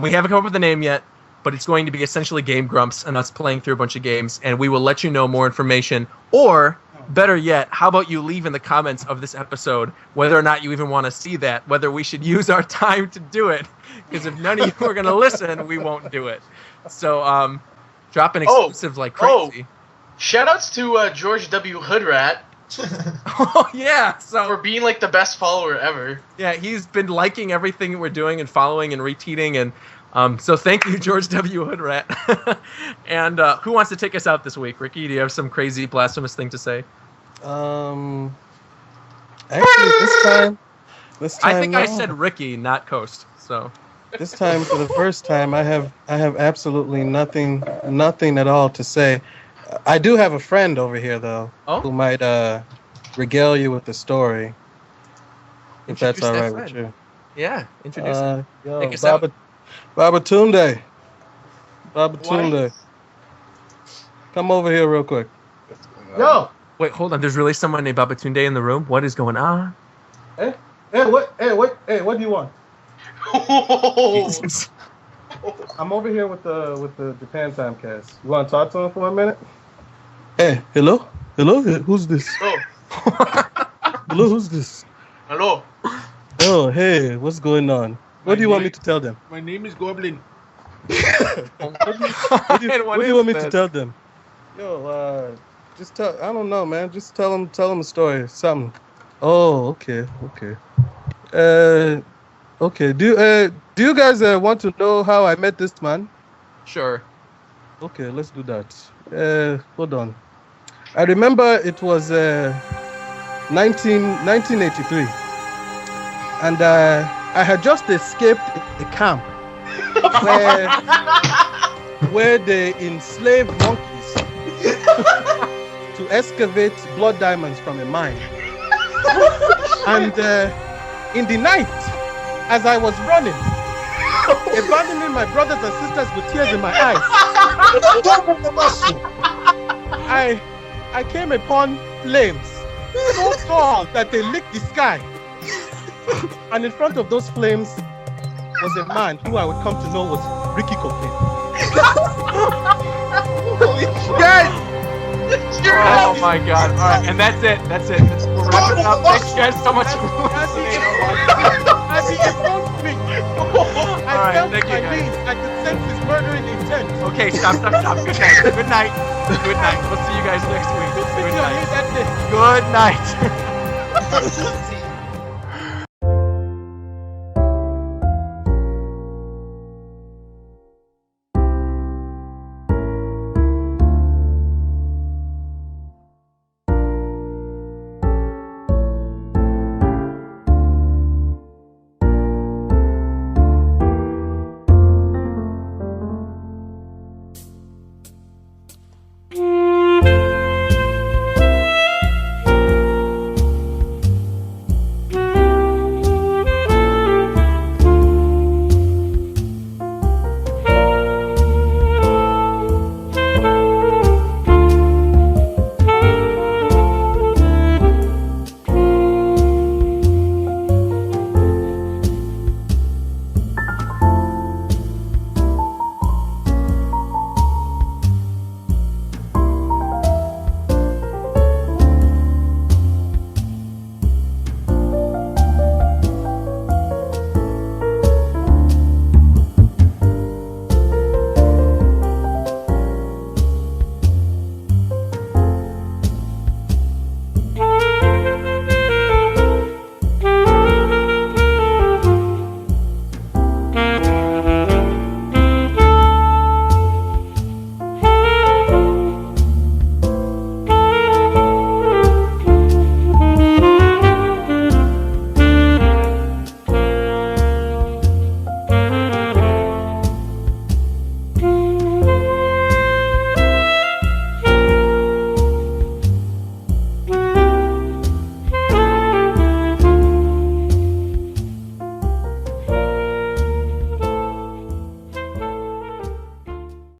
We haven't come up with a name yet, but it's going to be essentially Game Grumps and us playing through a bunch of games, and we will let you know more information, or better yet, how about you leave in the comments of this episode whether or not you even want to see that, whether we should use our time to do it, because if none of you are going to listen, we won't do it. So, drop an exclusive like crazy. Shoutouts to George W. Hoodrat Oh, yeah. for So, being like the best follower ever. yeah, he's been liking everything we're doing and following and retweeting. And so thank you, George W. Hoodrat. And who wants to take us out this week? Ricky, do you have some crazy blasphemous thing to say? Actually, this time, I think I no. said Ricky, not Coast. So This time, for the first time, I have absolutely nothing at all to say. I do have a friend over here though, who might regale you with the story, if that's all right with you. Yeah, introduce him. Yo, Take us out. Babatunde. Come over here real quick. Yo, Wait, hold on. There's really someone named Babatunde in the room. What is going on? What do you want? Jesus. I'm over here with the Japan Time cast. You want to talk to him for a minute? Hey, hello, who's this? Oh, Hello, who's this? hello. Oh, hey, what's going on? What do you want me to tell them? My name is Goblin. What do you want me to tell them? Yo, just tell. I don't know, man. Just tell them a story, something. Oh, okay. Okay. Do you guys want to know how I met this man? Sure. Okay, let's do that. Hold on. I remember it was 1983, and I had just escaped a camp where they enslaved monkeys to excavate blood diamonds from a mine. And in the night, as I was running, abandoning my brothers and sisters with tears in my eyes, I came upon flames so tall that they licked the sky. And in front of those flames was a man who I would come to know was Ricky Cocaine. Guys! Oh my God! All right, and that's it. We're wrapping it up. Thanks, you guys, so much for listening. As he informed me, right, felt thank you, my guys. knees. I could sense his murdering intent. Okay, stop. Good night. Good night. Good night. We'll see you guys next week. Good night. Good night.